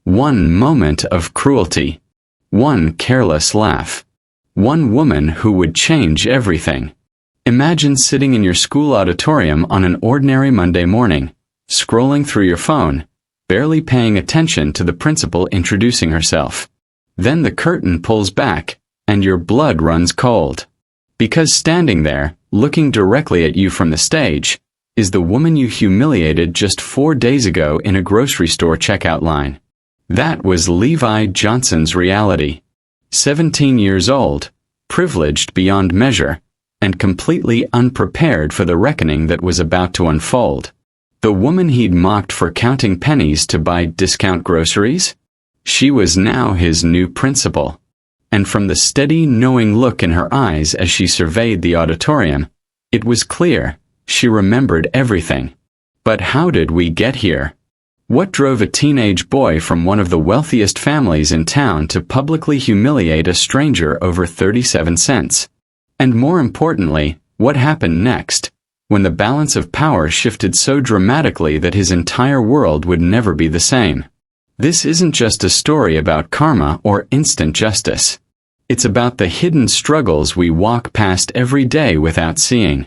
One moment of cruelty. One careless laugh. One woman who would change everything. Imagine sitting in your school auditorium on an ordinary Monday morning, scrolling through your phone, barely paying attention to the principal introducing herself. Then the curtain pulls back, and your blood runs cold. Because standing there, looking directly at you from the stage, is the woman you humiliated just 4 days ago in a grocery store checkout line. That was Levi Johnson's reality. 17 years old, privileged beyond measure, and completely unprepared for the reckoning that was about to unfold. The woman he'd mocked for counting pennies to buy discount groceries? She was now his new principal. And from the steady, knowing look in her eyes as she surveyed the auditorium, it was clear she remembered everything. But how did we get here? What drove a teenage boy from one of the wealthiest families in town to publicly humiliate a stranger over 37 cents? And more importantly, what happened next, when the balance of power shifted so dramatically that his entire world would never be the same? This isn't just a story about karma or instant justice. It's about the hidden struggles we walk past every day without seeing.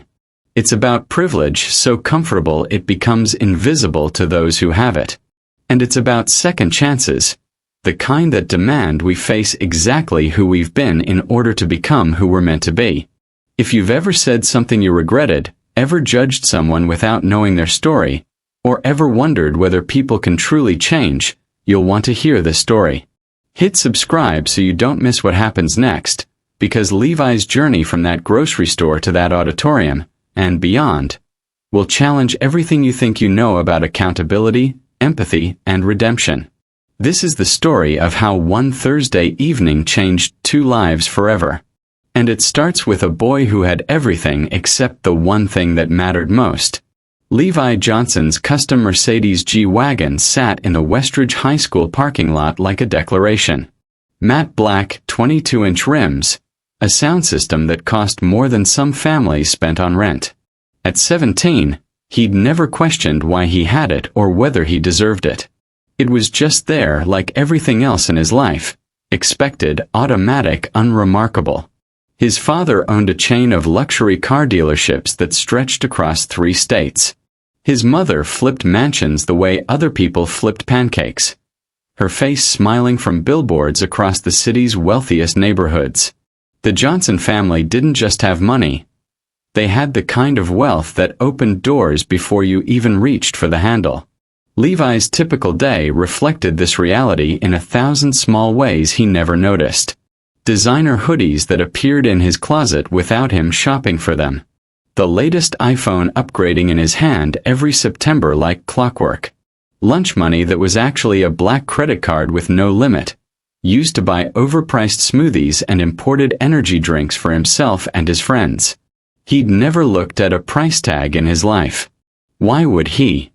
It's about privilege so comfortable it becomes invisible to those who have it. And it's about second chances, the kind that demand we face exactly who we've been in order to become who we're meant to be. If you've ever said something you regretted, ever judged someone without knowing their story, or ever wondered whether people can truly change, you'll want to hear this story. Hit subscribe so you don't miss what happens next, because Levi's journey from that grocery store to that auditorium, and beyond, will challenge everything you think you know about accountability, empathy, and redemption. This is the story of how one Thursday evening changed 2 lives forever. And it starts with a boy who had everything except the one thing that mattered most. Levi Johnson's custom Mercedes G-Wagon sat in the Westridge High School parking lot like a declaration. Matte black 22-inch rims, a sound system that cost more than some families spent on rent. At 17, he'd never questioned why he had it or whether he deserved it. It was just there like everything else in his life, expected, automatic, unremarkable. His father owned a chain of luxury car dealerships that stretched across 3 states. His mother flipped mansions the way other people flipped pancakes, her face smiling from billboards across the city's wealthiest neighborhoods. The Johnson family didn't just have money. They had the kind of wealth that opened doors before you even reached for the handle. Levi's typical day reflected this reality in 1,000 small ways he never noticed. Designer hoodies that appeared in his closet without him shopping for them. The latest iPhone upgrading in his hand every September like clockwork. Lunch money that was actually a black credit card with no limit, used to buy overpriced smoothies and imported energy drinks for himself and his friends. He'd never looked at a price tag in his life. Why would he?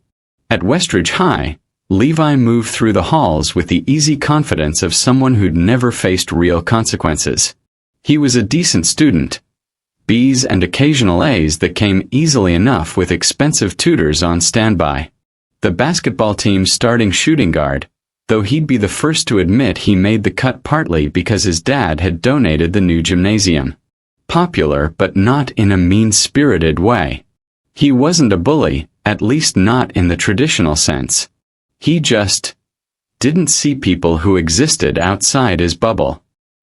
At Westridge High, Levi moved through the halls with the easy confidence of someone who'd never faced real consequences. He was a decent student. B's and occasional A's that came easily enough with expensive tutors on standby. The basketball team's starting shooting guard, though he'd be the first to admit he made the cut partly because his dad had donated the new gymnasium. Popular but not in a mean-spirited way. He wasn't a bully, at least not in the traditional sense. He just didn't see people who existed outside his bubble.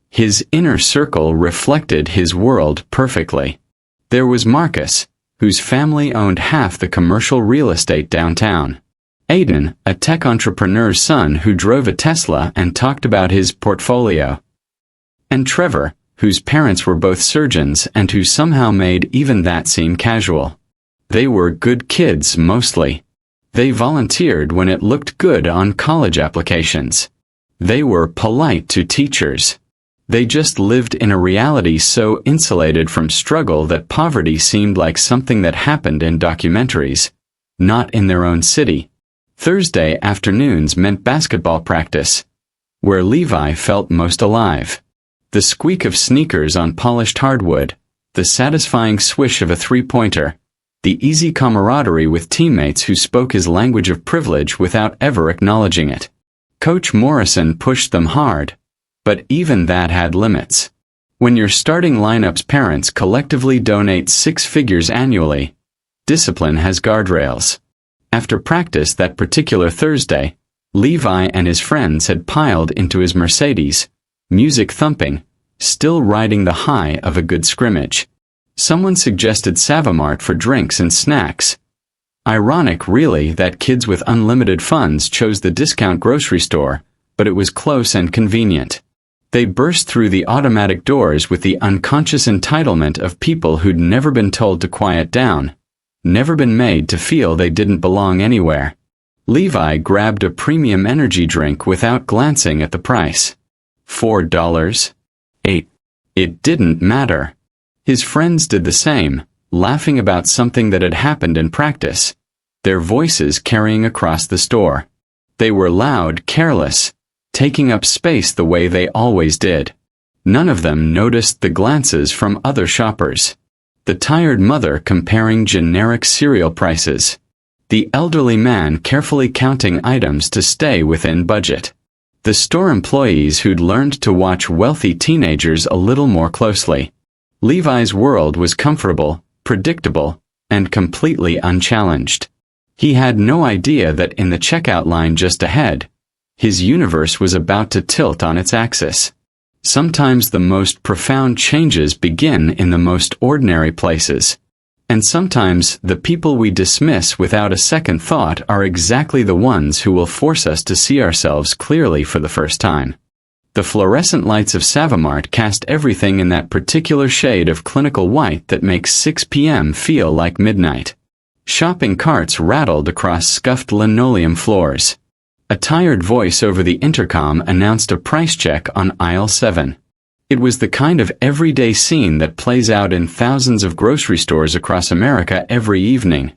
His inner circle reflected his world perfectly. There was Marcus, whose family owned half the commercial real estate downtown. Aiden, a tech entrepreneur's son who drove a Tesla and talked about his portfolio. And Trevor, whose parents were both surgeons and who somehow made even that seem casual. They were good kids mostly. They volunteered when it looked good on college applications. They were polite to teachers. They just lived in a reality so insulated from struggle that poverty seemed like something that happened in documentaries, not in their own city. Thursday afternoons meant basketball practice, where Levi felt most alive. The squeak of sneakers on polished hardwood, the satisfying swish of a three-pointer, the easy camaraderie with teammates who spoke his language of privilege without ever acknowledging it. Coach Morrison pushed them hard, but even that had limits. When your starting lineup's parents collectively donate 6 figures annually, discipline has guardrails. After practice that particular Thursday, Levi and his friends had piled into his Mercedes, music thumping, still riding the high of a good scrimmage. Someone suggested SaveMart for drinks and snacks. Ironic, really, that kids with unlimited funds chose the discount grocery store, but it was close and convenient. They burst through the automatic doors with the unconscious entitlement of people who'd never been told to quiet down, never been made to feel they didn't belong anywhere. Levi grabbed a premium energy drink without glancing at the price. $4. $8. It didn't matter. His friends did the same, laughing about something that had happened in practice, their voices carrying across the store. They were loud, careless, taking up space the way they always did. None of them noticed the glances from other shoppers. The tired mother comparing generic cereal prices. The elderly man carefully counting items to stay within budget. The store employees who'd learned to watch wealthy teenagers a little more closely. Levi's world was comfortable, predictable, and completely unchallenged. He had no idea that in the checkout line just ahead, his universe was about to tilt on its axis. Sometimes the most profound changes begin in the most ordinary places. And sometimes the people we dismiss without a second thought are exactly the ones who will force us to see ourselves clearly for the first time. The fluorescent lights of SaveMart cast everything in that particular shade of clinical white that makes 6 p.m. feel like midnight. Shopping carts rattled across scuffed linoleum floors. A tired voice over the intercom announced a price check on aisle 7. It was the kind of everyday scene that plays out in thousands of grocery stores across America every evening.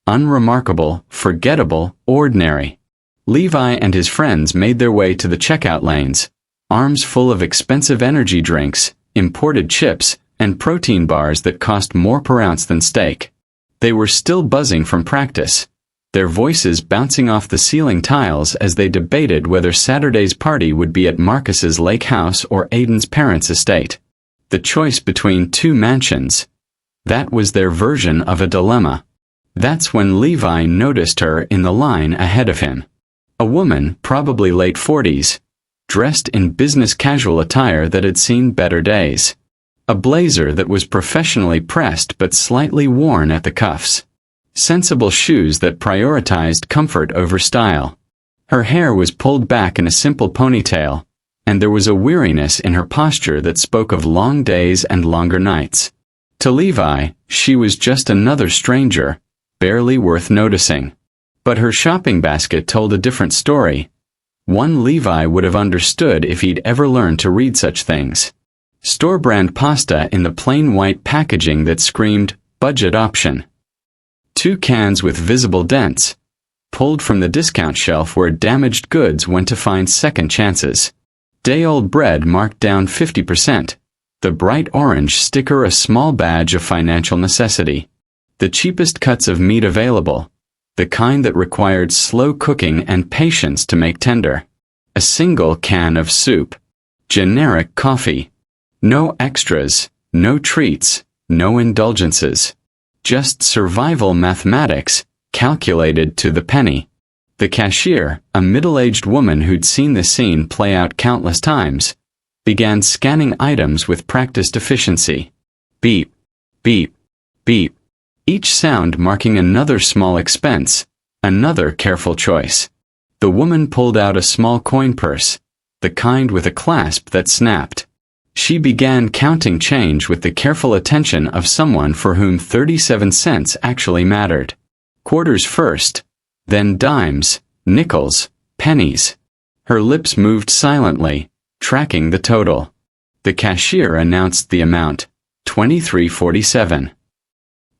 Unremarkable, forgettable, ordinary. Levi and his friends made their way to the checkout lanes, arms full of expensive energy drinks, imported chips, and protein bars that cost more per ounce than steak. They were still buzzing from practice, their voices bouncing off the ceiling tiles as they debated whether Saturday's party would be at Marcus's lake house or Aiden's parents' estate. The choice between 2 mansions. That was their version of a dilemma. That's when Levi noticed her in the line ahead of him. A woman, probably late 40s, dressed in business casual attire that had seen better days. A blazer that was professionally pressed but slightly worn at the cuffs. Sensible shoes that prioritized comfort over style. Her hair was pulled back in a simple ponytail, and there was a weariness in her posture that spoke of long days and longer nights. To Levi, she was just another stranger, barely worth noticing. But her shopping basket told a different story. One Levi would have understood if he'd ever learned to read such things. Store-brand pasta in the plain white packaging that screamed, budget option. 2 cans with visible dents, pulled from the discount shelf where damaged goods went to find second chances. Day-old bread marked down 50%. The bright orange sticker a small badge of financial necessity. The cheapest cuts of meat available. The kind that required slow cooking and patience to make tender. A single can of soup. Generic coffee. No extras, no treats, no indulgences. Just survival mathematics, calculated to the penny. The cashier, a middle-aged woman who'd seen the scene play out countless times, began scanning items with practiced efficiency. Beep, beep, beep. Each sound marking another small expense, another careful choice. The woman pulled out a small coin purse, the kind with a clasp that snapped. She began counting change with the careful attention of someone for whom 37 cents actually mattered. Quarters first, then dimes, nickels, pennies. Her lips moved silently, tracking the total. The cashier announced the amount, $23.47.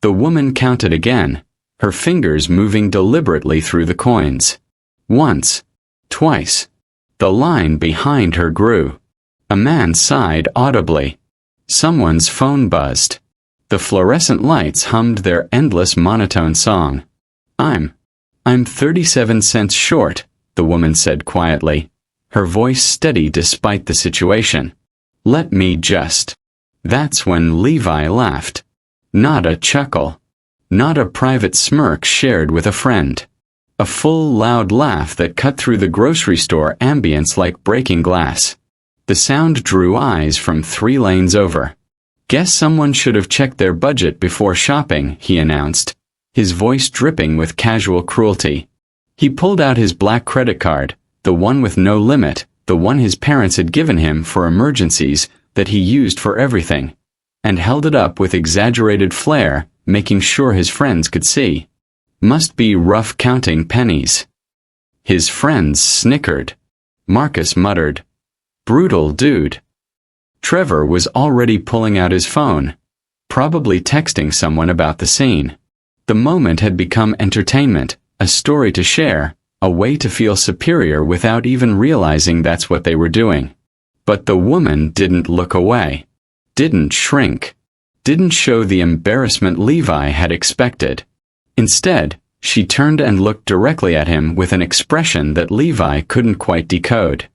The woman counted again, her fingers moving deliberately through the coins. Once, twice. The line behind her grew. A man sighed audibly. Someone's phone buzzed. The fluorescent lights hummed their endless monotone song. I'm 37 cents short, the woman said quietly, her voice steady despite the situation. Let me just. That's when Levi laughed. Not a chuckle. Not a private smirk shared with a friend. A full, loud laugh that cut through the grocery store ambience like breaking glass. The sound drew eyes from 3 lanes over. Guess someone should have checked their budget before shopping, he announced, his voice dripping with casual cruelty. He pulled out his black credit card, the one with no limit, the one his parents had given him for emergencies that he used for everything, and held it up with exaggerated flair, making sure his friends could see. Must be rough counting pennies. His friends snickered. Marcus muttered, brutal dude. Trevor was already pulling out his phone, probably texting someone about the scene. The moment had become entertainment, a story to share, a way to feel superior without even realizing that's what they were doing. But the woman didn't look away, didn't shrink, didn't show the embarrassment Levi had expected. Instead, she turned and looked directly at him with an expression that Levi couldn't quite decode.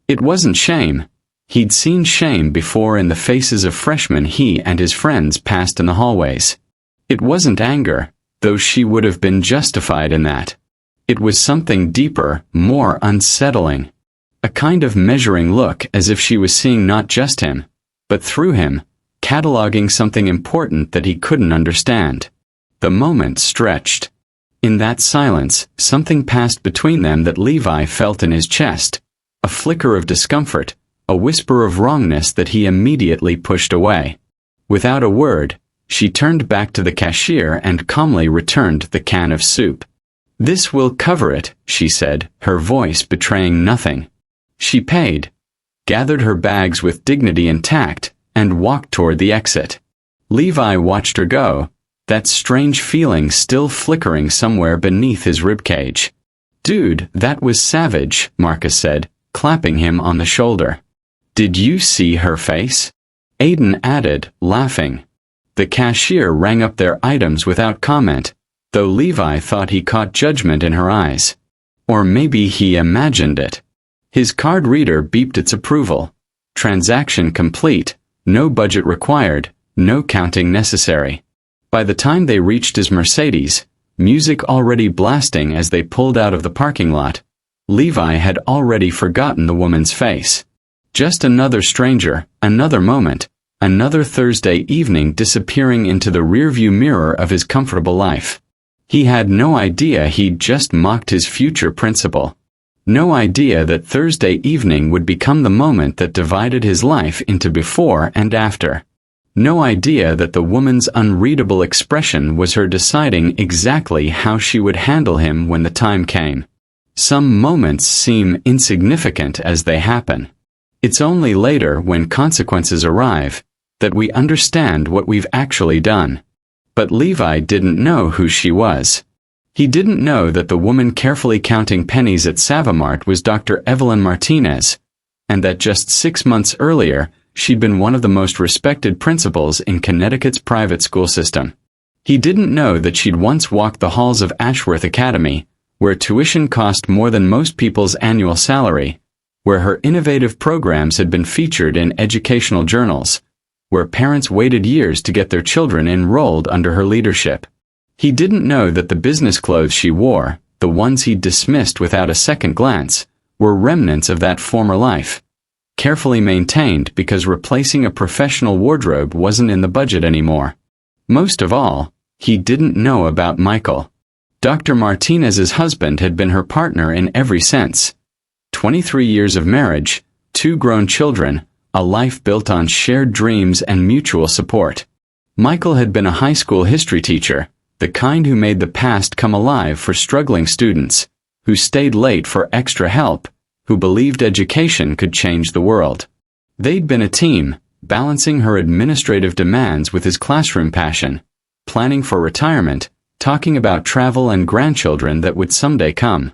It wasn't shame. He'd seen shame before in the faces of freshmen he and his friends passed in the hallways. It wasn't anger, though she would have been justified in that. It was something deeper, more unsettling. A kind of measuring look, as if she was seeing not just him, but through him, cataloging something important that he couldn't understand. The moment stretched. In that silence, something passed between them that Levi felt in his chest. A flicker of discomfort, a whisper of wrongness that he immediately pushed away. Without a word, she turned back to the cashier and calmly returned the can of soup. This will cover it, she said, her voice betraying nothing. She paid, gathered her bags with dignity and tact, and walked toward the exit. Levi watched her go, that strange feeling still flickering somewhere beneath his ribcage. Dude, that was savage, Marcus said, clapping him on the shoulder. Did you see her face? Aiden added, laughing. The cashier rang up their items without comment, though Levi thought he caught judgment in her eyes. Or maybe he imagined it. His card reader beeped its approval. Transaction complete, no budget required, no counting necessary. By the time they reached his Mercedes, music already blasting as they pulled out of the parking lot, Levi had already forgotten the woman's face. Just another stranger, another moment, another Thursday evening disappearing into the rearview mirror of his comfortable life. He had no idea he'd just mocked his future principal. No idea that Thursday evening would become the moment that divided his life into before and after. No idea that the woman's unreadable expression was her deciding exactly how she would handle him when the time came. Some moments seem insignificant as they happen. It's only later, when consequences arrive, that we understand what we've actually done. But Levi didn't know who she was. He didn't know that the woman carefully counting pennies at SaveMart was Dr. Evelyn Martinez, and that just 6 months earlier, she'd been one of the most respected principals in Connecticut's private school system. He didn't know that she'd once walked the halls of Ashworth Academy, where tuition cost more than most people's annual salary, where her innovative programs had been featured in educational journals, where parents waited years to get their children enrolled under her leadership. He didn't know that the business clothes she wore, the ones he'd dismissed without a second glance, were remnants of that former life, carefully maintained because replacing a professional wardrobe wasn't in the budget anymore. Most of all, he didn't know about Michael. Dr. Martinez's husband had been her partner in every sense. 23 years of marriage, 2 grown children, a life built on shared dreams and mutual support. Michael had been a high school history teacher, the kind who made the past come alive for struggling students, who stayed late for extra help, who believed education could change the world. They'd been a team, balancing her administrative demands with his classroom passion, planning for retirement, talking about travel and grandchildren that would someday come.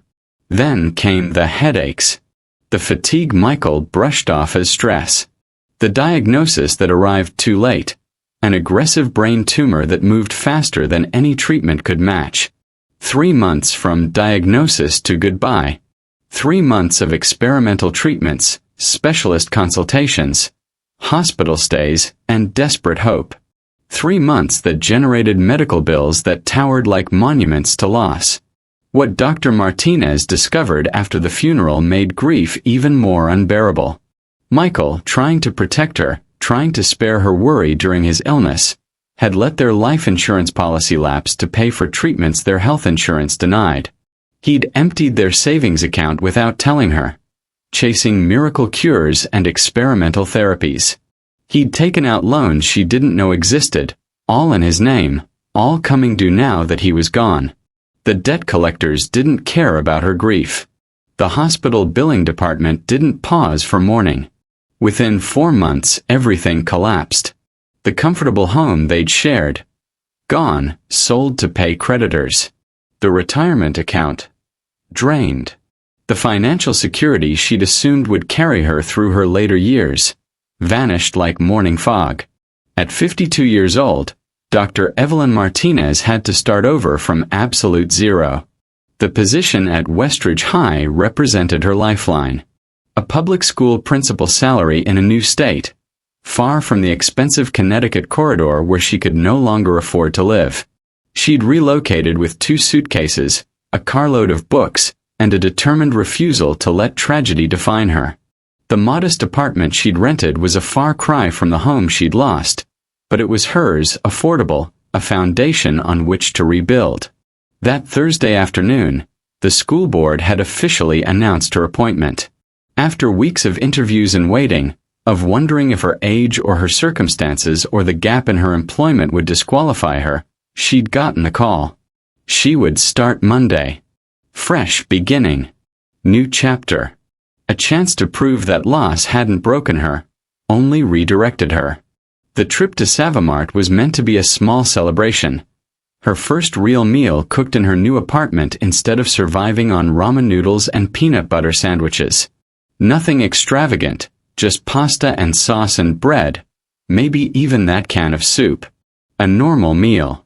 Then came the headaches. The fatigue Michael brushed off as stress. The diagnosis that arrived too late. An aggressive brain tumor that moved faster than any treatment could match. 3 months from diagnosis to goodbye. 3 months of experimental treatments, specialist consultations, hospital stays, and desperate hope. 3 months that generated medical bills that towered like monuments to loss. What Dr. Martinez discovered after the funeral made grief even more unbearable. Michael, trying to protect her, trying to spare her worry during his illness, had let their life insurance policy lapse to pay for treatments their health insurance denied. He'd emptied their savings account without telling her, chasing miracle cures and experimental therapies. He'd taken out loans she didn't know existed, all in his name, all coming due now that he was gone. The debt collectors didn't care about her grief. The hospital billing department didn't pause for mourning. Within 4 months, everything collapsed. The comfortable home they'd shared, gone, sold to pay creditors. The retirement account, drained. The financial security she'd assumed would carry her through her later years, vanished like morning fog. At 52 years old, Dr. Evelyn Martinez had to start over from absolute zero. The position at Westridge High represented her lifeline. A public school principal salary in a new state, far from the expensive Connecticut corridor where she could no longer afford to live. She'd relocated with 2 suitcases, a carload of books, and a determined refusal to let tragedy define her. The modest apartment she'd rented was a far cry from the home she'd lost, but it was hers, affordable, a foundation on which to rebuild. That Thursday afternoon, the school board had officially announced her appointment. After weeks of interviews and waiting, of wondering if her age or her circumstances or the gap in her employment would disqualify her, she'd gotten the call. She would start Monday. Fresh beginning. New chapter. A chance to prove that loss hadn't broken her, only redirected her. The trip to SaveMart was meant to be a small celebration. Her first real meal cooked in her new apartment instead of surviving on ramen noodles and peanut butter sandwiches. Nothing extravagant, just pasta and sauce and bread, maybe even that can of soup. A normal meal.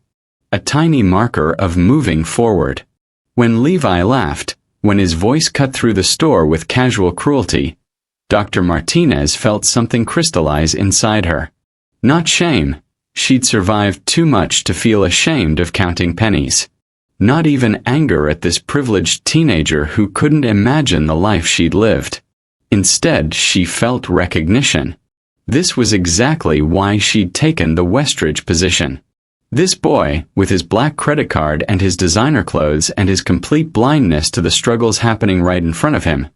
A tiny marker of moving forward. When Levi laughed, when his voice cut through the store with casual cruelty, Dr. Martinez felt something crystallize inside her. Not shame. She'd survived too much to feel ashamed of counting pennies. Not even anger at this privileged teenager who couldn't imagine the life she'd lived. Instead, she felt recognition. This was exactly why she'd taken the Westridge position. This boy, with his black credit card and his designer clothes and his complete blindness to the struggles happening right in front of him,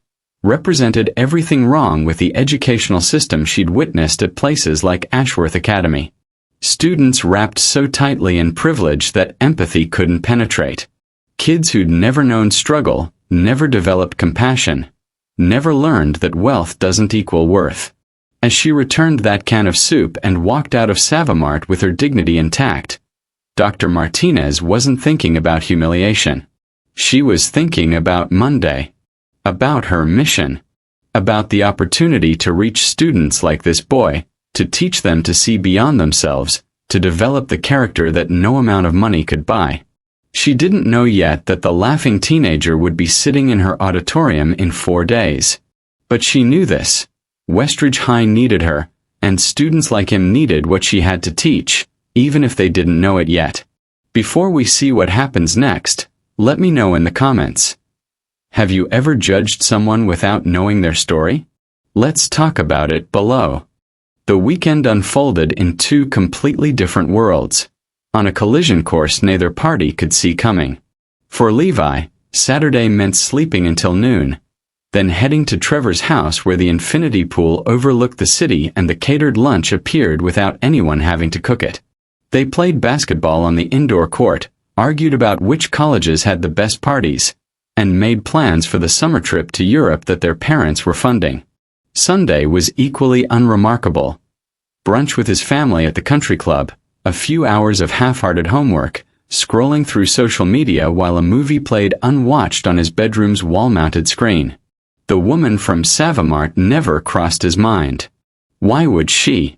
represented everything wrong with the educational system she'd witnessed at places like Ashworth Academy. Students wrapped so tightly in privilege that empathy couldn't penetrate. Kids who'd never known struggle, never developed compassion, never learned that wealth doesn't equal worth. As she returned that can of soup and walked out of SaveMart with her dignity intact, Dr. Martinez wasn't thinking about humiliation. She was thinking about Monday. About her mission. About the opportunity to reach students like this boy, to teach them to see beyond themselves, to develop the character that no amount of money could buy. She didn't know yet that the laughing teenager would be sitting in her auditorium in 4 days. But she knew this. Westridge High needed her, and students like him needed what she had to teach, even if they didn't know it yet. Before we see what happens next, let me know in the comments. Have you ever judged someone without knowing their story? Let's talk about it below. The weekend unfolded in 2 completely different worlds, on a collision course neither party could see coming. For Levi, Saturday meant sleeping until noon, then heading to Trevor's house where the infinity pool overlooked the city and the catered lunch appeared without anyone having to cook it. They played basketball on the indoor court, argued about which colleges had the best parties, and made plans for the summer trip to Europe that their parents were funding. Sunday was equally unremarkable. Brunch with his family at the country club, a few hours of half-hearted homework, scrolling through social media while a movie played unwatched on his bedroom's wall-mounted screen. The woman from SaveMart never crossed his mind. Why would she?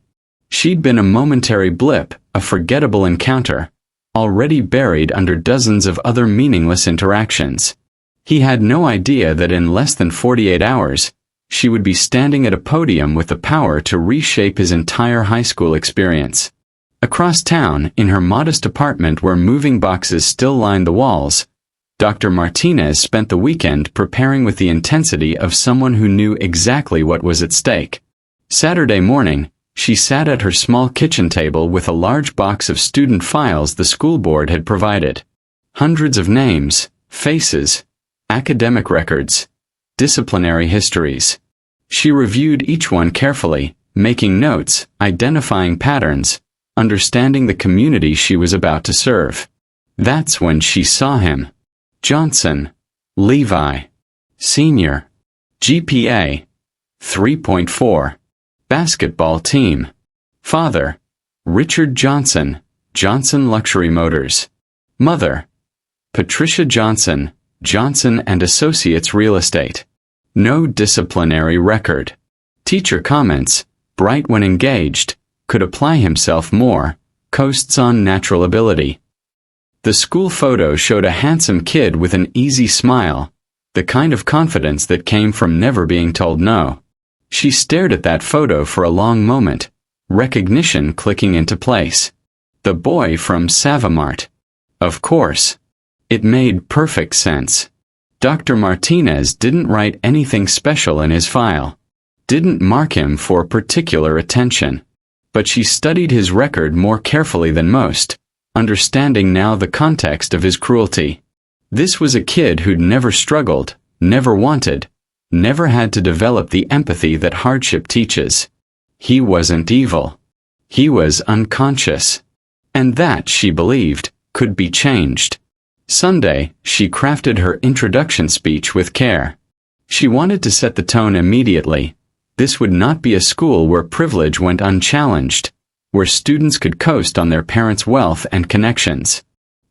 She'd been a momentary blip, a forgettable encounter, already buried under dozens of other meaningless interactions. He had no idea that in less than 48 hours, she would be standing at a podium with the power to reshape his entire high school experience. Across town, in her modest apartment where moving boxes still lined the walls, Dr. Martinez spent the weekend preparing with the intensity of someone who knew exactly what was at stake. Saturday morning, she sat at her small kitchen table with a large box of student files the school board had provided. Hundreds of names, faces, academic records, disciplinary histories. She reviewed each one carefully, making notes, identifying patterns, understanding the community she was about to serve. That's when she saw him. Johnson, Levi, Senior, GPA, 3.4, basketball team. Father, Richard Johnson, Johnson Luxury Motors. Mother, Patricia Johnson, Johnson and Associates Real Estate. No disciplinary record. Teacher comments, bright when engaged, could apply himself more, coasts on natural ability. The school photo showed a handsome kid with an easy smile, the kind of confidence that came from never being told no. She stared at that photo for a long moment, recognition clicking into place. The boy from SaveMart. Of course. It made perfect sense. Dr. Martinez didn't write anything special in his file, didn't mark him for particular attention. But she studied his record more carefully than most, understanding now the context of his cruelty. This was a kid who'd never struggled, never wanted, never had to develop the empathy that hardship teaches. He wasn't evil. He was unconscious. And that, she believed, could be changed. Sunday, she crafted her introduction speech with care. She wanted to set the tone immediately. This would not be a school where privilege went unchallenged, where students could coast on their parents' wealth and connections.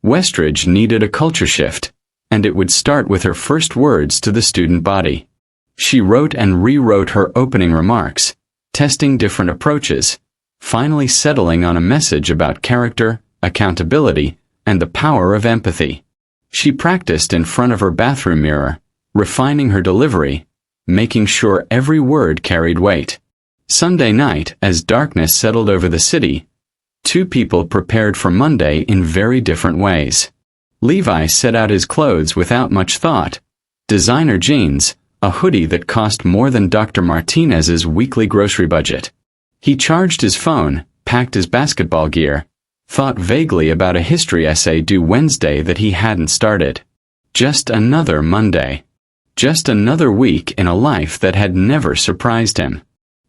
Westridge needed a culture shift, and it would start with her first words to the student body. She wrote and rewrote her opening remarks, testing different approaches, finally settling on a message about character, accountability, and the power of empathy. She practiced in front of her bathroom mirror, refining her delivery, making sure every word carried weight. Sunday night, as darkness settled over the city, two people prepared for Monday in very different ways. Levi set out his clothes without much thought. Designer jeans, a hoodie that cost more than Dr. Martinez's weekly grocery budget. He charged his phone, packed his basketball gear, thought vaguely about a history essay due Wednesday that he hadn't started. Just another Monday. Just another week in a life that had never surprised him.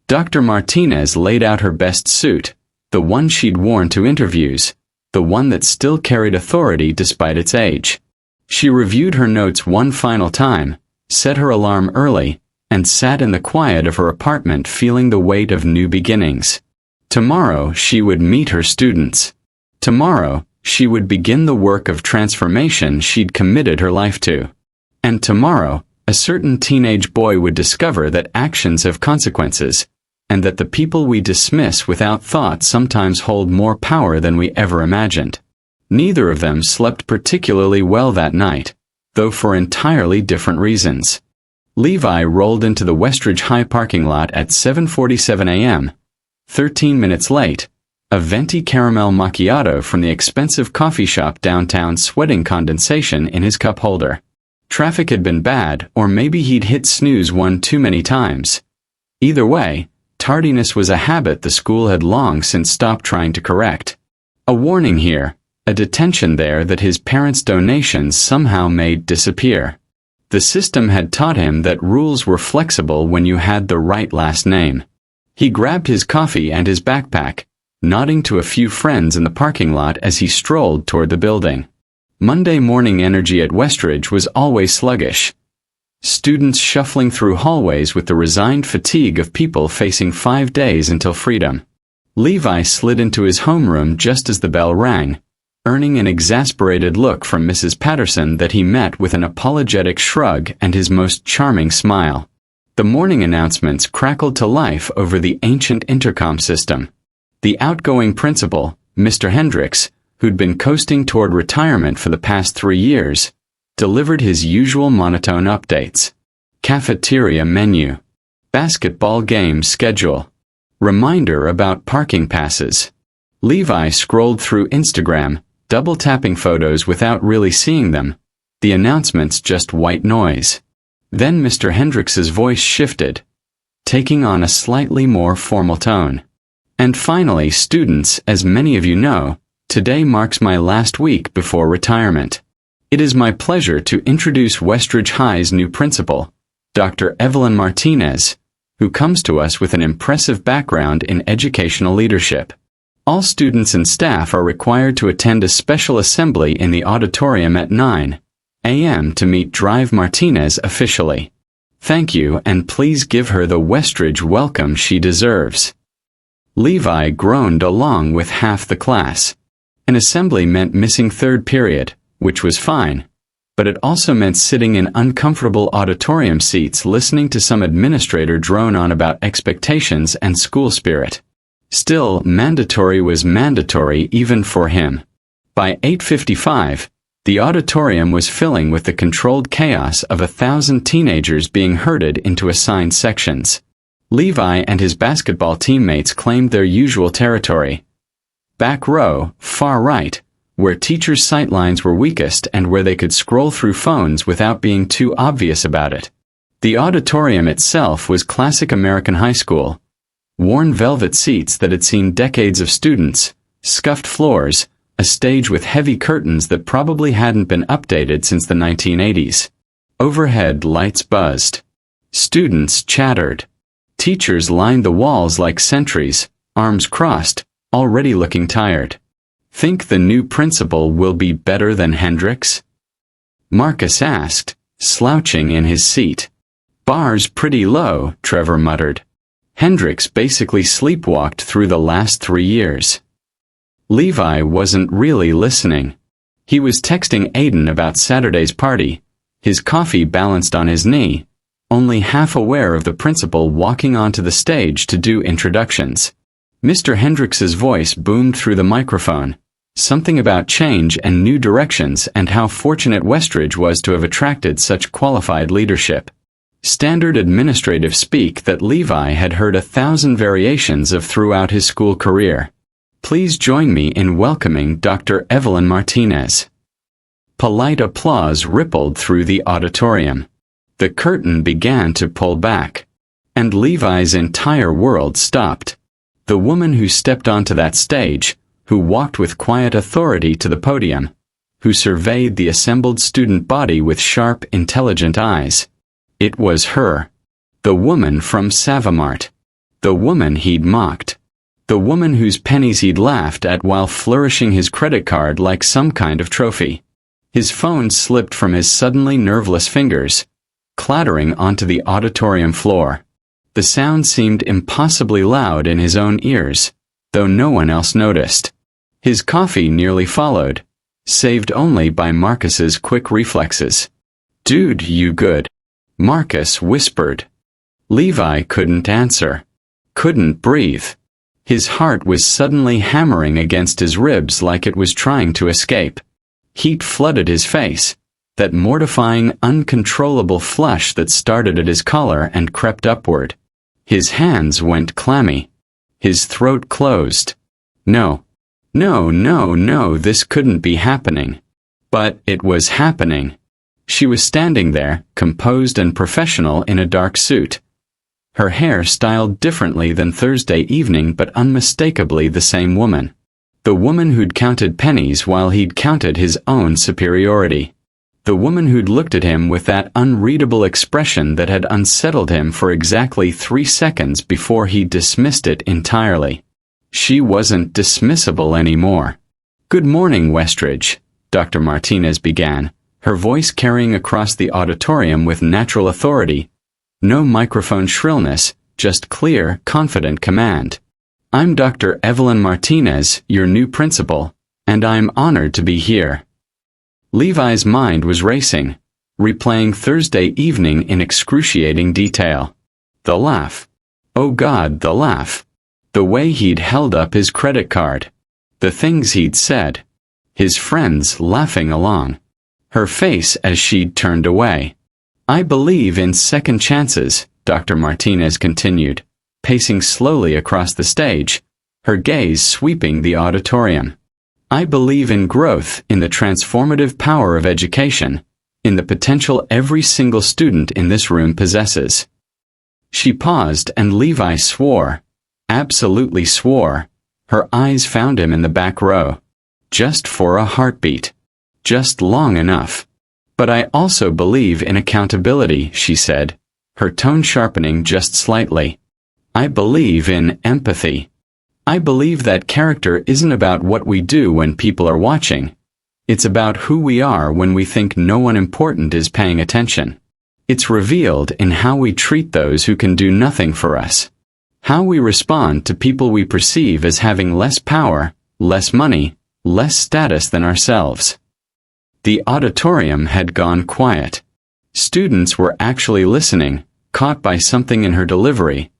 Dr. Martinez laid out her best suit, the one she'd worn to interviews, the one that still carried authority despite its age. She reviewed her notes one final time, set her alarm early, and sat in the quiet of her apartment feeling the weight of new beginnings. Tomorrow she would meet her students. Tomorrow she would begin the work of transformation she'd committed her life to. And tomorrow, a certain teenage boy would discover that actions have consequences, and that the people we dismiss without thought sometimes hold more power than we ever imagined. Neither of them slept particularly well that night, though for entirely different reasons. Levi rolled into the Westridge High parking lot at 7:47 a.m., 13 minutes late, a venti caramel macchiato from the expensive coffee shop downtown sweating condensation in his cup holder. Traffic had been bad, or maybe he'd hit snooze one too many times. Either way, tardiness was a habit the school had long since stopped trying to correct. A warning here, a detention there that his parents' donations somehow made disappear. The system had taught him that rules were flexible when you had the right last name. He grabbed his coffee and his backpack, nodding to a few friends in the parking lot as he strolled toward the building. Monday morning energy at Westridge was always sluggish. Students shuffling through hallways with the resigned fatigue of people facing 5 days until freedom. Levi slid into his homeroom just as the bell rang, earning an exasperated look from Mrs. Patterson that he met with an apologetic shrug and his most charming smile. The morning announcements crackled to life over the ancient intercom system. The outgoing principal, Mr. Hendricks, who'd been coasting toward retirement for the past 3 years, delivered his usual monotone updates. Cafeteria menu. Basketball game schedule. Reminder about parking passes. Levi scrolled through Instagram, double-tapping photos without really seeing them. The announcements just white noise. Then Mr. Hendricks's voice shifted, taking on a slightly more formal tone. And finally, students, as many of you know, today marks my last week before retirement. It is my pleasure to introduce Westridge High's new principal, Dr. Evelyn Martinez, who comes to us with an impressive background in educational leadership. All students and staff are required to attend a special assembly in the auditorium at 9 a.m. to meet Drive Martinez officially. Thank you, and please give her the Westridge welcome she deserves. Levi groaned along with half the class. An assembly meant missing third period, which was fine, but it also meant sitting in uncomfortable auditorium seats listening to some administrator drone on about expectations and school spirit. Still, mandatory was mandatory even for him. By 8:55, the auditorium was filling with the controlled chaos of 1,000 teenagers being herded into assigned sections. Levi and his basketball teammates claimed their usual territory. Back row, far right, where teachers' sightlines were weakest and where they could scroll through phones without being too obvious about it. The auditorium itself was classic American high school. Worn velvet seats that had seen decades of students, scuffed floors, a stage with heavy curtains that probably hadn't been updated since the 1980s. Overhead lights buzzed. Students chattered. Teachers lined the walls like sentries, arms crossed, already looking tired. Think the new principal will be better than Hendricks? Marcus asked, slouching in his seat. Bar's pretty low, Trevor muttered. Hendricks basically sleepwalked through the last 3 years. Levi wasn't really listening. He was texting Aiden about Saturday's party, his coffee balanced on his knee, only half aware of the principal walking onto the stage to do introductions. Mr. Hendricks's voice boomed through the microphone, something about change and new directions and how fortunate Westridge was to have attracted such qualified leadership. Standard administrative speak that Levi had heard 1,000 variations of throughout his school career. Please join me in welcoming Dr. Evelyn Martinez. Polite applause rippled through the auditorium. The curtain began to pull back, and Levi's entire world stopped. The woman who stepped onto that stage, who walked with quiet authority to the podium, who surveyed the assembled student body with sharp, intelligent eyes. It was her. The woman from SaveMart. The woman he'd mocked. The woman whose pennies he'd laughed at while flourishing his credit card like some kind of trophy. His phone slipped from his suddenly nerveless fingers, clattering onto the auditorium floor. The sound seemed impossibly loud in his own ears, though no one else noticed. His coffee nearly followed, saved only by Marcus's quick reflexes. "Dude, you good?" Marcus whispered. Levi couldn't answer. Couldn't breathe. His heart was suddenly hammering against his ribs like it was trying to escape. Heat flooded his face, that mortifying, uncontrollable flush that started at his collar and crept upward. His hands went clammy. His throat closed. No, this couldn't be happening. But it was happening. She was standing there, composed and professional in a dark suit. Her hair styled differently than Thursday evening but unmistakably the same woman. The woman who'd counted pennies while he'd counted his own superiority. The woman who'd looked at him with that unreadable expression that had unsettled him for exactly 3 seconds before he dismissed it entirely. She wasn't dismissible anymore. "Good morning, Westridge," Dr. Martinez began, her voice carrying across the auditorium with natural authority. No microphone shrillness, just clear, confident command. "I'm Dr. Evelyn Martinez, your new principal, and I'm honored to be here." Levi's mind was racing, replaying Thursday evening in excruciating detail. The laugh. Oh God, the laugh. The way he'd held up his credit card. The things he'd said. His friends laughing along. her face as she'd turned away. "I believe in second chances," Dr. Martinez continued, pacing slowly across the stage, her gaze sweeping the auditorium. "I believe in growth, in the transformative power of education, in the potential every single student in this room possesses." She paused and Levi swore, absolutely swore. Her eyes found him in the back row. "Just for a heartbeat. Just long enough. But I also believe in accountability," she said, her tone sharpening just slightly. "I believe in empathy. I believe that character isn't about what we do when people are watching. It's about who we are when we think no one important is paying attention. It's revealed in how we treat those who can do nothing for us. How we respond to people we perceive as having less power, less money, less status than ourselves." The auditorium had gone quiet. Students were actually listening, caught by something in her delivery,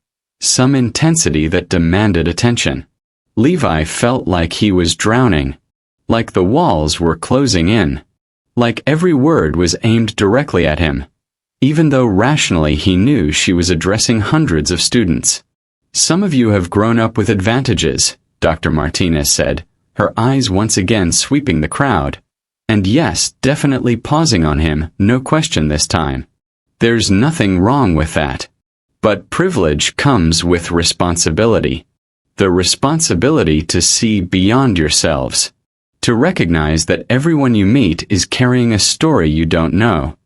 some intensity that demanded attention. Levi felt like he was drowning, like the walls were closing in, like every word was aimed directly at him, even though rationally he knew she was addressing hundreds of students. "Some of you have grown up with advantages," Dr. Martinez said, her eyes once again sweeping the crowd. And yes, definitely pausing on him, no question this time. "There's nothing wrong with that. But privilege comes with responsibility. The responsibility to see beyond yourselves. To recognize that everyone you meet is carrying a story you don't know.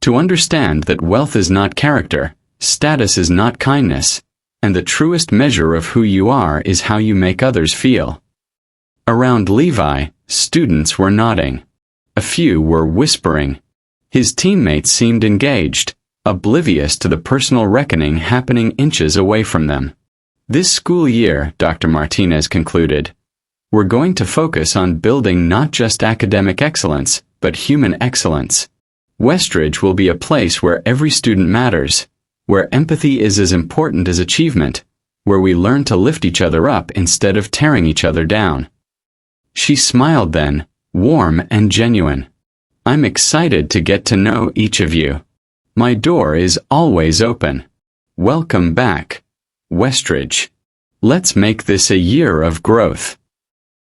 To understand that wealth is not character, status is not kindness, and the truest measure of who you are is how you make others feel." Around Levi, students were nodding. A few were whispering. His teammates seemed engaged, oblivious to the personal reckoning happening inches away from them. "This school year," Dr. Martinez concluded, "we're going to focus on building not just academic excellence, but human excellence. Westridge will be a place where every student matters, where empathy is as important as achievement, where we learn to lift each other up instead of tearing each other down." She smiled then, warm and genuine. "I'm excited to get to know each of you. My door is always open. Welcome back, Westridge. Let's make this a year of growth."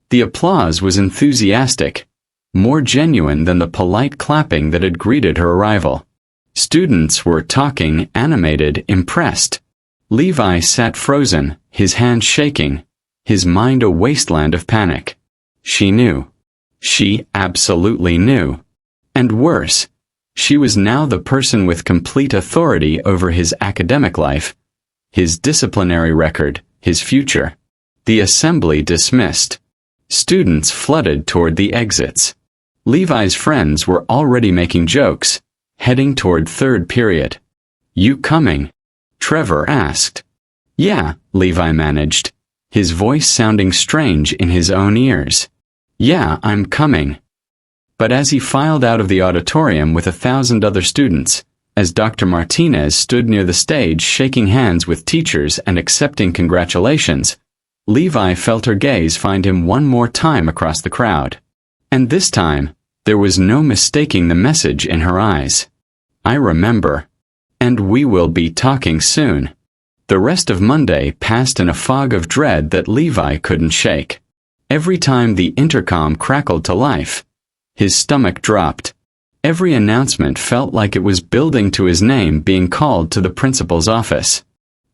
The applause was enthusiastic, more genuine than the polite clapping that had greeted her arrival. Students were talking, animated, impressed. Levi sat frozen, his hands shaking, his mind a wasteland of panic. She knew. She absolutely knew. And worse, she was now the person with complete authority over his academic life, his disciplinary record, his future. The assembly dismissed. Students flooded toward the exits. Levi's friends were already making jokes, heading toward third period. "You coming?" Trevor asked. "Yeah," Levi managed, his voice sounding strange in his own ears. "Yeah, I'm coming." But as he filed out of the auditorium with 1,000 other students, as Dr. Martinez stood near the stage shaking hands with teachers and accepting congratulations, Levi felt her gaze find him one more time across the crowd. And this time, there was no mistaking the message in her eyes. "I remember. And we will be talking soon." The rest of Monday passed in a fog of dread that Levi couldn't shake. Every time the intercom crackled to life, his stomach dropped. Every announcement felt like it was building to his name being called to the principal's office.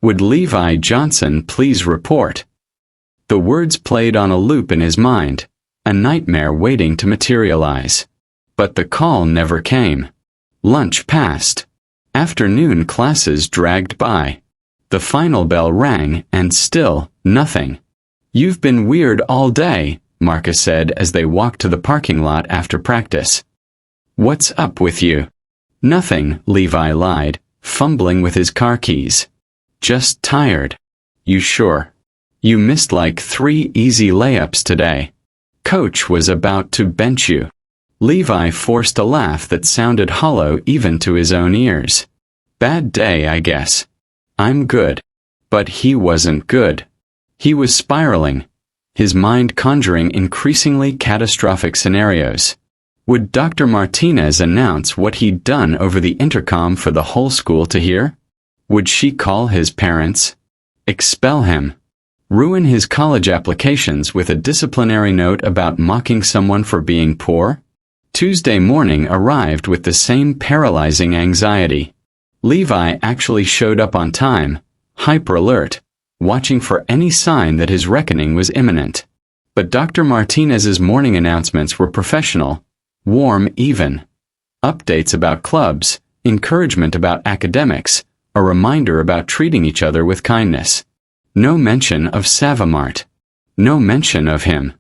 "Would Levi Johnson please report?" The words played on a loop in his mind, a nightmare waiting to materialize. But the call never came. Lunch passed. Afternoon classes dragged by. The final bell rang, and still, nothing. "You've been weird all day," Marcus said as they walked to the parking lot after practice. "What's up with you?" "Nothing," Levi lied, fumbling with his car keys. "Just tired." "You sure? You missed like 3 easy layups today. Coach was about to bench you." Levi forced a laugh that sounded hollow even to his own ears. "Bad day, I guess. I'm good." But he wasn't good. He was spiraling, his mind conjuring increasingly catastrophic scenarios. Would Dr. Martinez announce what he'd done over the intercom for the whole school to hear? Would she call his parents? Expel him? Ruin his college applications with a disciplinary note about mocking someone for being poor? Tuesday morning arrived with the same paralyzing anxiety. Levi actually showed up on time, hyper-alert, watching for any sign that his reckoning was imminent. But Dr. Martinez's morning announcements were professional, warm even. Updates about clubs, encouragement about academics, a reminder about treating each other with kindness. No mention of SaveMart. No mention of him.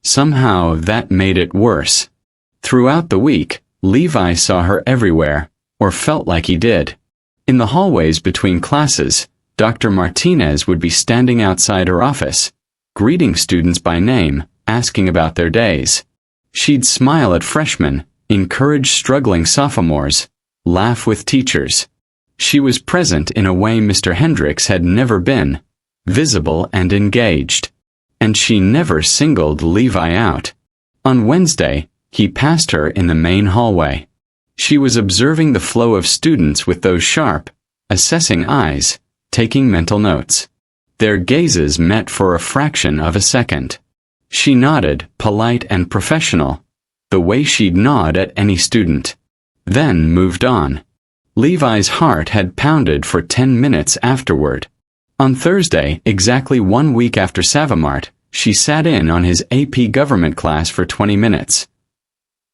Somehow that made it worse. Throughout the week, Levi saw her everywhere, or felt like he did. In the hallways between classes, Dr. Martinez would be standing outside her office, greeting students by name, asking about their days. She'd smile at freshmen, encourage struggling sophomores, laugh with teachers. She was present in a way Mr. Hendricks had never been, visible and engaged. And she never singled Levi out. On Wednesday, he passed her in the main hallway. She was observing the flow of students with those sharp, assessing eyes, taking mental notes. Their gazes met for a fraction of a second. She nodded, polite and professional, the way she'd nod at any student. Then moved on. Levi's heart had pounded for 10 minutes afterward. On Thursday, exactly 1 week after SaveMart, she sat in on his AP government class for 20 minutes.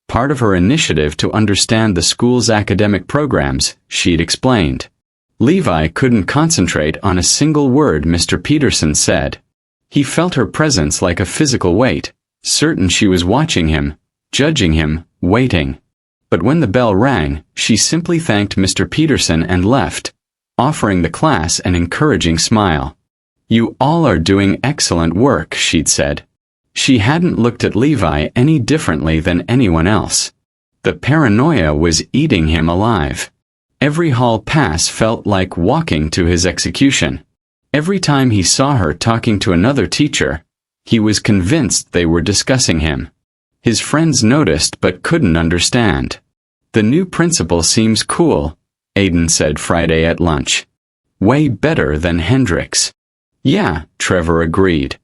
Part of her initiative to understand the school's academic programs, she'd explained. Levi couldn't concentrate on a single word Mr. Peterson said. He felt her presence like a physical weight, certain she was watching him, judging him, waiting. But when the bell rang, she simply thanked Mr. Peterson and left, offering the class an encouraging smile. "You all are doing excellent work," she'd said. She hadn't looked at Levi any differently than anyone else. The paranoia was eating him alive. Every hall pass felt like walking to his execution. Every time he saw her talking to another teacher, he was convinced they were discussing him. His friends noticed but couldn't understand. "The new principal seems cool," Aiden said Friday at lunch. "Way better than Hendricks." "Yeah," Trevor agreed.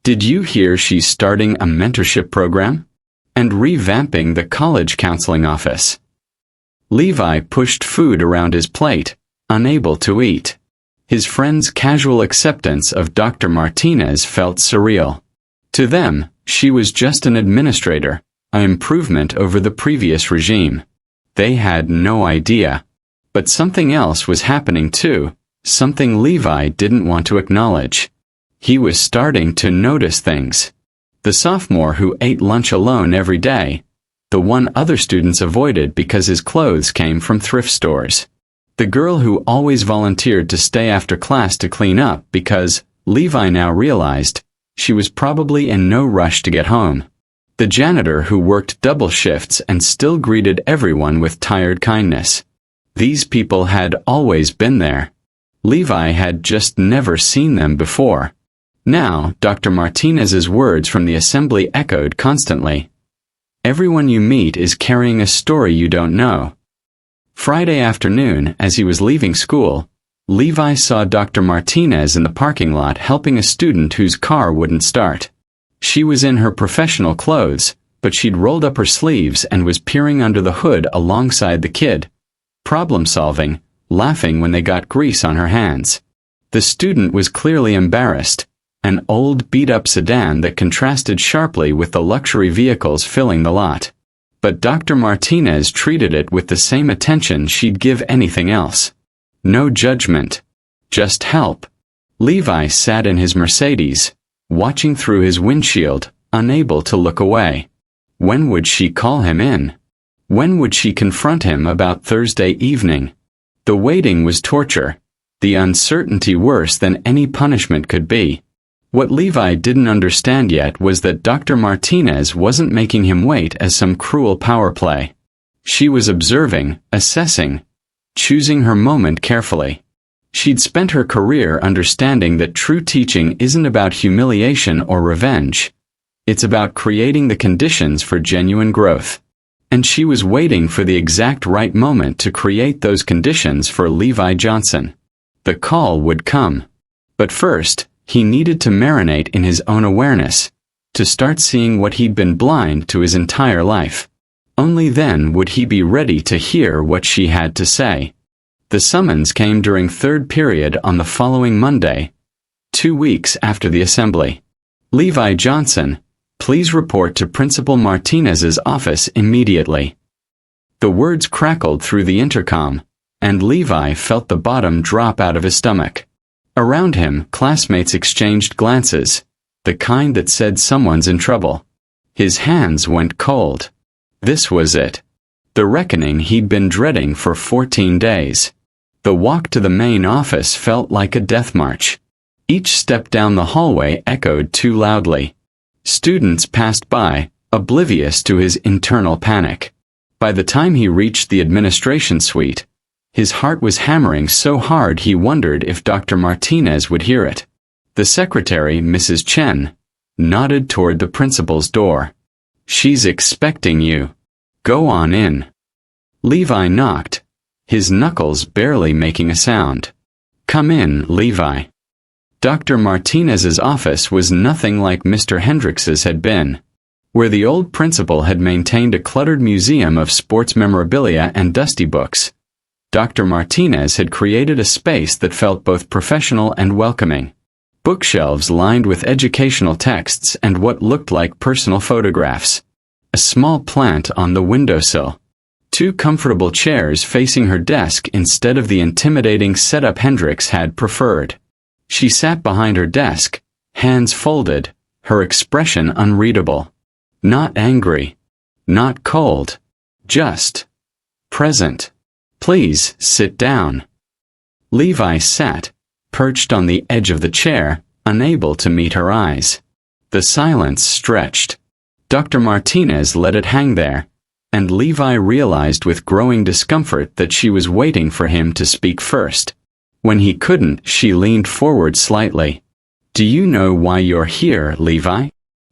"Did you hear she's starting a mentorship program? And revamping the college counseling office." Levi pushed food around his plate, unable to eat. His friend's casual acceptance of Dr. Martinez felt surreal. To them, she was just an administrator, an improvement over the previous regime. They had no idea. But something else was happening too, something Levi didn't want to acknowledge. He was starting to notice things. The sophomore who ate lunch alone every day, the one other students avoided because his clothes came from thrift stores. The girl who always volunteered to stay after class to clean up because, Levi now realized, she was probably in no rush to get home. The janitor who worked double shifts and still greeted everyone with tired kindness. These people had always been there. Levi had just never seen them before. Now, Dr. Martinez's words from the assembly echoed constantly. "Everyone you meet is carrying a story you don't know." Friday afternoon, as he was leaving school, Levi saw Dr. Martinez in the parking lot helping a student whose car wouldn't start. She was in her professional clothes, but she'd rolled up her sleeves and was peering under the hood alongside the kid, problem-solving, laughing when they got grease on her hands. The student was clearly embarrassed, an old beat-up sedan that contrasted sharply with the luxury vehicles filling the lot. But Dr. Martinez treated it with the same attention she'd give anything else. No judgment. Just help. Levi sat in his Mercedes, watching through his windshield, unable to look away. When would she call him in? When would she confront him about Thursday evening? The waiting was torture, the uncertainty worse than any punishment could be. What Levi didn't understand yet was that Dr. Martinez wasn't making him wait as some cruel power play. She was observing, assessing, choosing her moment carefully. She'd spent her career understanding that true teaching isn't about humiliation or revenge. It's about creating the conditions for genuine growth. and she was waiting for the exact right moment to create those conditions for Levi Johnson. The call would come. But first, he needed to marinate in his own awareness, to start seeing what he'd been blind to his entire life. Only then would he be ready to hear what she had to say. The summons came during third period on the following Monday, 2 weeks after the assembly. Levi Johnson, please report to Principal Martinez's office immediately. The words crackled through the intercom, and Levi felt the bottom drop out of his stomach. Around him, classmates exchanged glances, the kind that said someone's in trouble. His hands went cold. This was it. The reckoning he'd been dreading for 14 days. The walk to the main office felt like a death march. Each step down the hallway echoed too loudly. Students passed by, oblivious to his internal panic. By the time he reached the administration suite, his heart was hammering so hard he wondered if Dr. Martinez would hear it. The secretary, Mrs. Chen, nodded toward the principal's door. "She's expecting you. Go on in." Levi knocked, his knuckles barely making a sound. "Come in, Levi." Dr. Martinez's office was nothing like Mr. Hendrix's had been. Where the old principal had maintained a cluttered museum of sports memorabilia and dusty books, Dr. Martinez had created a space that felt both professional and welcoming. Bookshelves lined with educational texts and what looked like personal photographs. A small plant on the windowsill. 2 comfortable chairs facing her desk instead of the intimidating setup Hendrix had preferred. She sat behind her desk, hands folded, her expression unreadable. Not angry. Not cold. Just present. "Please, sit down." Levi sat, perched on the edge of the chair, unable to meet her eyes. The silence stretched. Dr. Martinez let it hang there, and Levi realized with growing discomfort that she was waiting for him to speak first. When he couldn't, she leaned forward slightly. "Do you know why you're here, Levi?"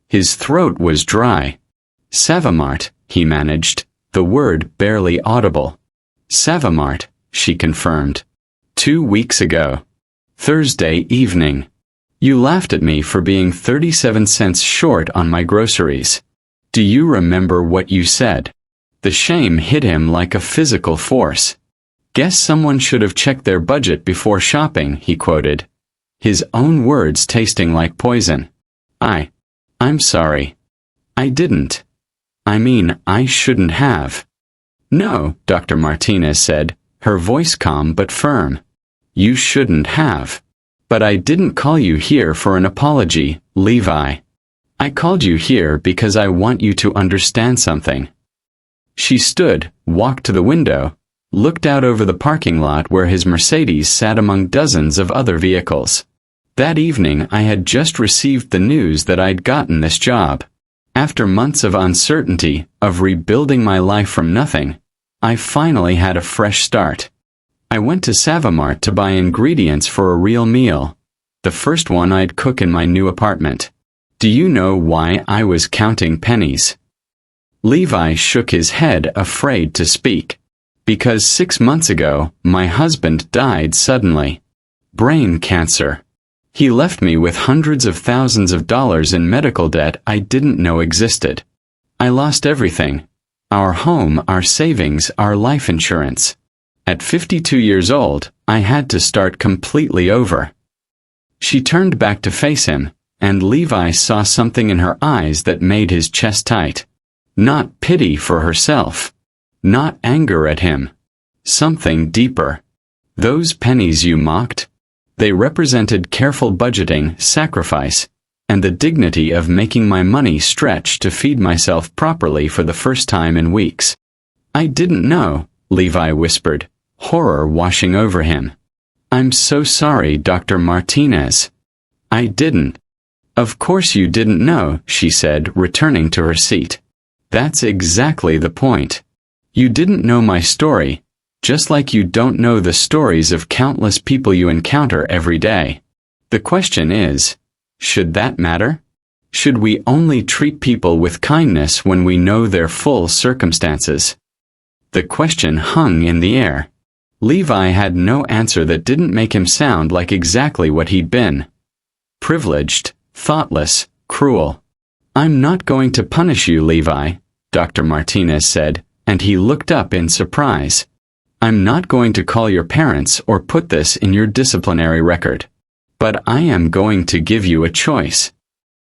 His throat was dry. "SaveMart," he managed, the word barely audible. "SaveMart," she confirmed. 2 weeks ago. Thursday evening. You laughed at me for being 37 cents short on my groceries. Do you remember what you said? The shame hit him like a physical force. "Guess someone should have checked their budget before shopping," he quoted, his own words tasting like poison. I'm sorry. I didn't. I mean, I shouldn't have." "No," Dr. Martinez said, her voice calm but firm. "You shouldn't have. But I didn't call you here for an apology, Levi. I called you here because I want you to understand something." She stood, walked to the window, looked out over the parking lot where his Mercedes sat among dozens of other vehicles. That evening I had just received the news that I'd gotten this job. After months of uncertainty, of rebuilding my life from nothing, I finally had a fresh start. I went to SaveMart to buy ingredients for a real meal, the first one I'd cook in my new apartment. Do you know why I was counting pennies? Levi shook his head, afraid to speak. Because 6 months ago, my husband died suddenly. Brain cancer. He left me with hundreds of thousands of dollars in medical debt I didn't know existed. I lost everything. Our home, our savings, our life insurance. At 52 years old, I had to start completely over. She turned back to face him, and Levi saw something in her eyes that made his chest tight. Not pity for herself. Not anger at him. Something deeper. Those pennies you mocked? They represented careful budgeting, sacrifice, and the dignity of making my money stretch to feed myself properly for the first time in weeks. I didn't know, Levi whispered, horror washing over him. I'm so sorry, Dr. Martinez. I didn't. Of course you didn't know, she said, returning to her seat. That's exactly the point. You didn't know my story, just like you don't know the stories of countless people you encounter every day. The question is, should that matter? Should we only treat people with kindness when we know their full circumstances? The question hung in the air. Levi had no answer that didn't make him sound like exactly what he'd been. Privileged, thoughtless, cruel. "I'm not going to punish you, Levi," Dr. Martinez said, and he looked up in surprise. "I'm not going to call your parents or put this in your disciplinary record. But I am going to give you a choice."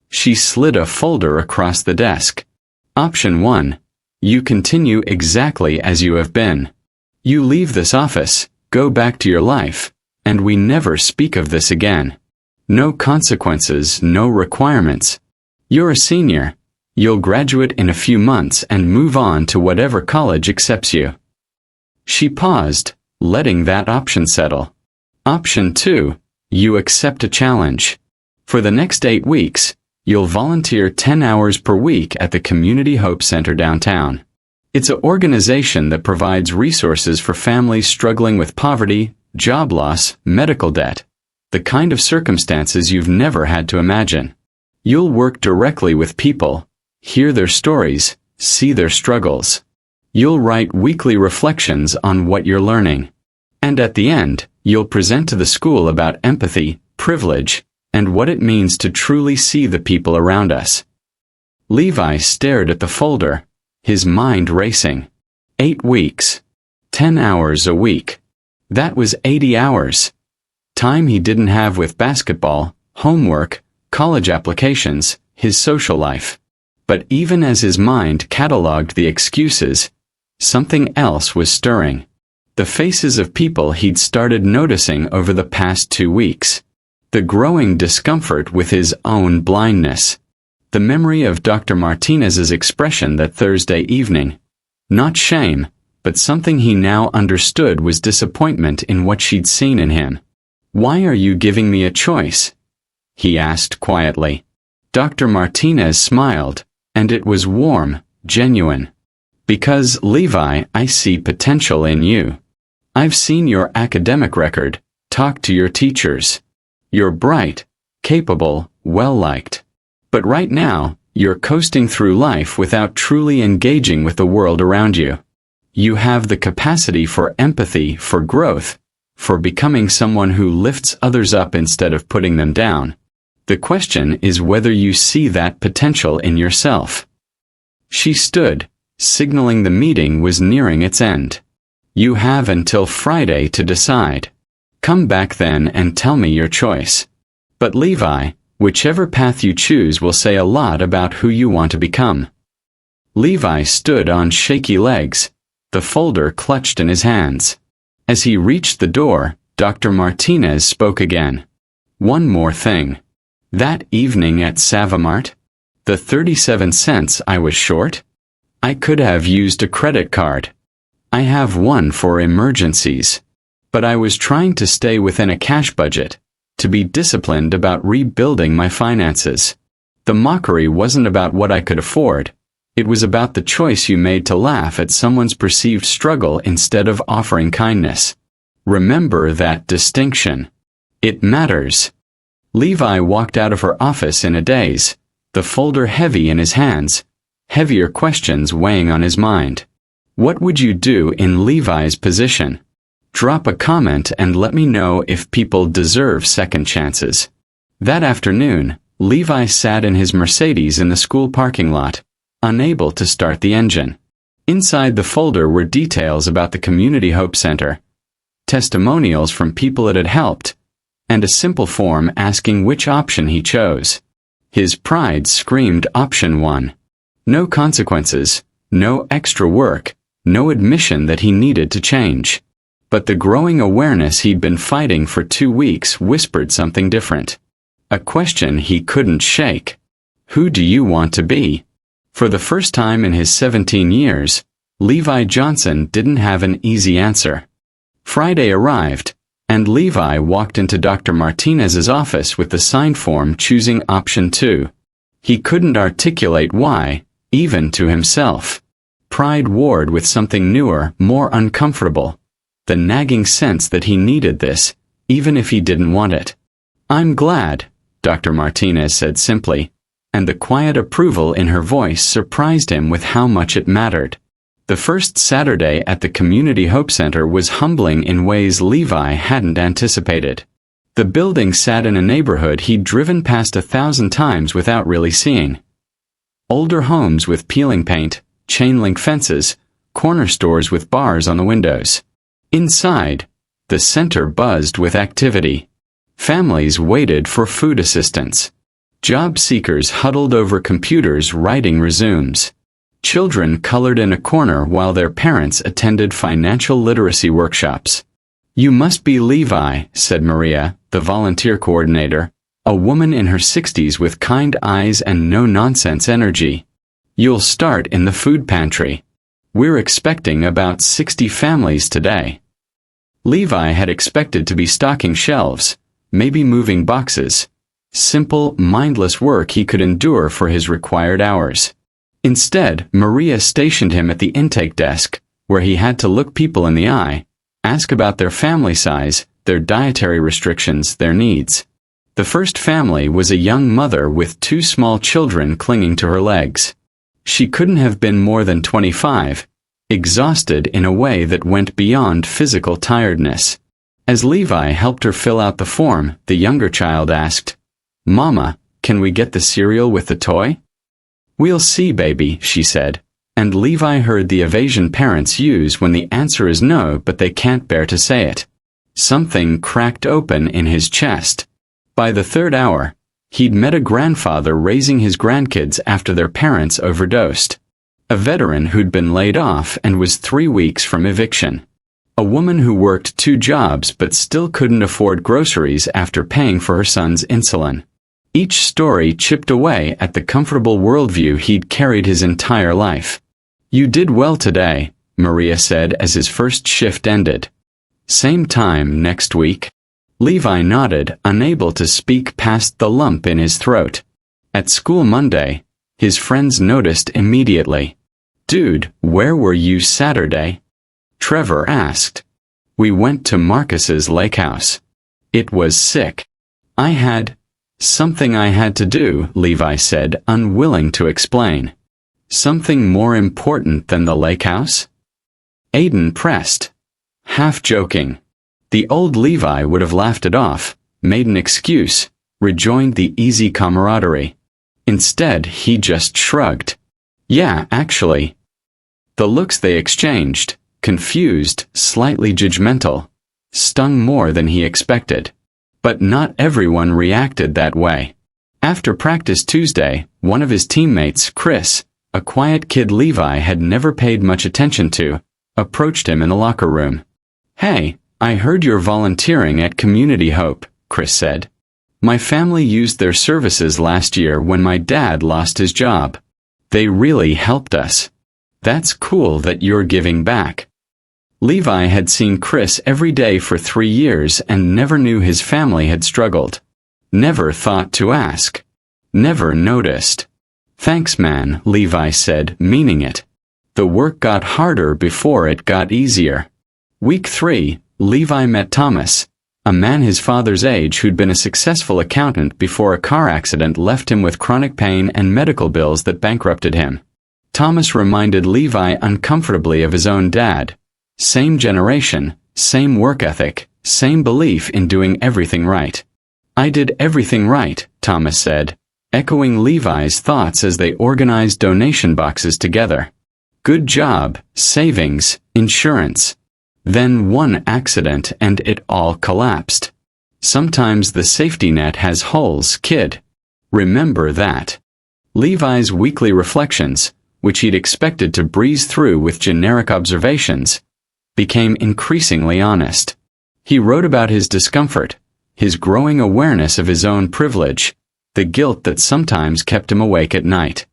She slid a folder across the desk. Option 1. You continue exactly as you have been. You leave this office, go back to your life, and we never speak of this again. No consequences, no requirements. You're a senior. You'll graduate in a few months and move on to whatever college accepts you. She paused, letting that option settle. Option 2. You accept a challenge. For the next 8 weeks, you'll volunteer 10 hours per week at the Community Hope Center downtown. It's an organization that provides resources for families struggling with poverty, job loss, medical debt, the kind of circumstances you've never had to imagine. You'll work directly with people, hear their stories, see their struggles. You'll write weekly reflections on what you're learning. And at the end, you'll present to the school about empathy, privilege, and what it means to truly see the people around us. Levi stared at the folder, his mind racing. 8 weeks. 10 hours a week. That was 80 hours. Time he didn't have with basketball, homework, college applications, his social life. But even as his mind catalogued the excuses, something else was stirring. The faces of people he'd started noticing over the past 2 weeks. The growing discomfort with his own blindness. The memory of Dr. Martinez's expression that Thursday evening. Not shame, but something he now understood was disappointment in what she'd seen in him. "Why are you giving me a choice?" he asked quietly. Dr. Martinez smiled, and it was warm, genuine. "Because, Levi, I see potential in you. I've seen your academic record, talked to your teachers. You're bright, capable, well-liked. But right now, you're coasting through life without truly engaging with the world around you. You have the capacity for empathy, for growth, for becoming someone who lifts others up instead of putting them down. The question is whether you see that potential in yourself." She stood, signaling the meeting was nearing its end. "You have until Friday to decide. Come back then and tell me your choice. But Levi, whichever path you choose will say a lot about who you want to become." Levi stood on shaky legs, the folder clutched in his hands. As he reached the door, Dr. Martinez spoke again. "One more thing. That evening at SaveMart? The 37 cents I was short? I could have used a credit card. I have one for emergencies. But I was trying to stay within a cash budget, to be disciplined about rebuilding my finances. The mockery wasn't about what I could afford. It was about the choice you made to laugh at someone's perceived struggle instead of offering kindness. Remember that distinction. It matters." Levi walked out of her office in a daze, the folder heavy in his hands, heavier questions weighing on his mind. What would you do in Levi's position? Drop a comment and let me know if people deserve second chances. That afternoon, Levi sat in his Mercedes in the school parking lot, unable to start the engine. Inside the folder were details about the Community Hope Center, testimonials from people it had helped, and a simple form asking which option he chose. His pride screamed option 1. No consequences, no extra work, no admission that he needed to change. But the growing awareness he'd been fighting for 2 weeks whispered something different. A question he couldn't shake. Who do you want to be? For the first time in his 17 years, Levi Johnson didn't have an easy answer. Friday arrived, and Levi walked into Dr. Martinez's office with the signed form choosing option 2. He couldn't articulate why, even to himself. Pride warred with something newer, more uncomfortable. The nagging sense that he needed this, even if he didn't want it. "I'm glad," Dr. Martinez said simply, and the quiet approval in her voice surprised him with how much it mattered. The first Saturday at the Community Hope Center was humbling in ways Levi hadn't anticipated. The building sat in a neighborhood he'd driven past 1,000 times without really seeing. Older homes with peeling paint, chain-link fences, corner stores with bars on the windows. Inside, the center buzzed with activity. Families waited for food assistance. Job seekers huddled over computers writing resumes. Children colored in a corner while their parents attended financial literacy workshops. "You must be Levi," said Maria, the volunteer coordinator, a woman in her 60s with kind eyes and no-nonsense energy. "You'll start in the food pantry. We're expecting about 60 families today." Levi had expected to be stocking shelves, maybe moving boxes. Simple, mindless work he could endure for his required hours. Instead, Maria stationed him at the intake desk, where he had to look people in the eye, ask about their family size, their dietary restrictions, their needs. The first family was a young mother with 2 small children clinging to her legs. She couldn't have been more than 25, exhausted in a way that went beyond physical tiredness. As Levi helped her fill out the form, the younger child asked, "Mama, can we get the cereal with the toy?" "We'll see, baby," she said, and Levi heard the evasion parents use when the answer is no but they can't bear to say it. Something cracked open in his chest. By the 3rd hour, he'd met a grandfather raising his grandkids after their parents overdosed. A veteran who'd been laid off and was 3 weeks from eviction. A woman who worked 2 jobs but still couldn't afford groceries after paying for her son's insulin. Each story chipped away at the comfortable worldview he'd carried his entire life. "You did well today," Maria said as his first shift ended. "Same time next week?" Levi nodded, unable to speak past the lump in his throat. At school Monday, his friends noticed immediately. "Dude, where were you Saturday?" Trevor asked. "We went to Marcus's lake house. It was sick. I had something I had to do," Levi said, unwilling to explain. "Something more important than the lake house?" Aiden pressed, half joking. The old Levi would have laughed it off, made an excuse, rejoined the easy camaraderie. Instead, he just shrugged. "Yeah, actually." The looks they exchanged, confused, slightly judgmental, stung more than he expected. But not everyone reacted that way. After practice Tuesday, one of his teammates, Chris, a quiet kid Levi had never paid much attention to, approached him in the locker room. "Hey, I heard you're volunteering at Community Hope," Chris said. "My family used their services last year when my dad lost his job. They really helped us. That's cool that you're giving back." Levi had seen Chris every day for 3 years and never knew his family had struggled. Never thought to ask. Never noticed. "Thanks, man," Levi said, meaning it. The work got harder before it got easier. Week 3, Levi met Thomas, a man his father's age who'd been a successful accountant before a car accident left him with chronic pain and medical bills that bankrupted him. Thomas reminded Levi uncomfortably of his own dad. Same generation, same work ethic, same belief in doing everything right. "I did everything right," Thomas said, echoing Levi's thoughts as they organized donation boxes together. "Good job, savings, insurance." Then one accident and it all collapsed. Sometimes the safety net has holes, kid. Remember that. Levi's weekly reflections, which he'd expected to breeze through with generic observations, became increasingly honest. He wrote about his discomfort, his growing awareness of his own privilege, the guilt that sometimes kept him awake at night.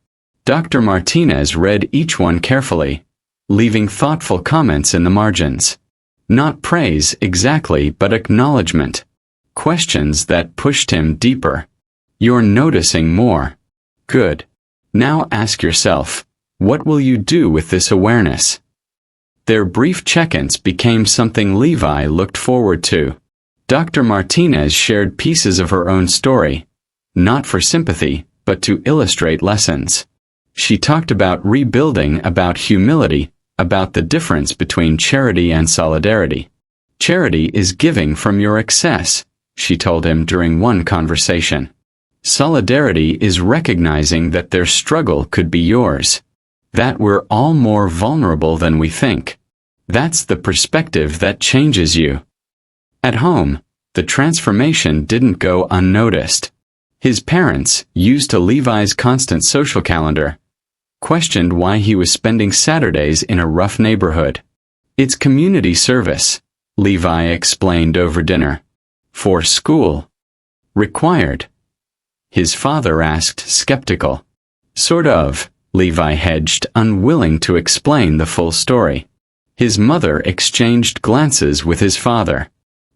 Dr. Martinez read each one carefully, leaving thoughtful comments in the margins. Not praise exactly, but acknowledgement. Questions that pushed him deeper. "You're noticing more. Good. Now ask yourself, what will you do with this awareness?" Their brief check-ins became something Levi looked forward to. Dr. Martinez shared pieces of her own story, not for sympathy, but to illustrate lessons. She talked about rebuilding, about humility, about the difference between charity and solidarity. Charity is giving from your excess, she told him during one conversation. Solidarity is recognizing that their struggle could be yours. That we're all more vulnerable than we think. That's the perspective that changes you. At home, the transformation didn't go unnoticed. His parents, used to Levi's constant social calendar, questioned why he was spending Saturdays in a rough neighborhood. It's community service, Levi explained over dinner. For school. Required. His father asked, skeptical. Sort of, Levi hedged, unwilling to explain the full story. His mother exchanged glances with his father.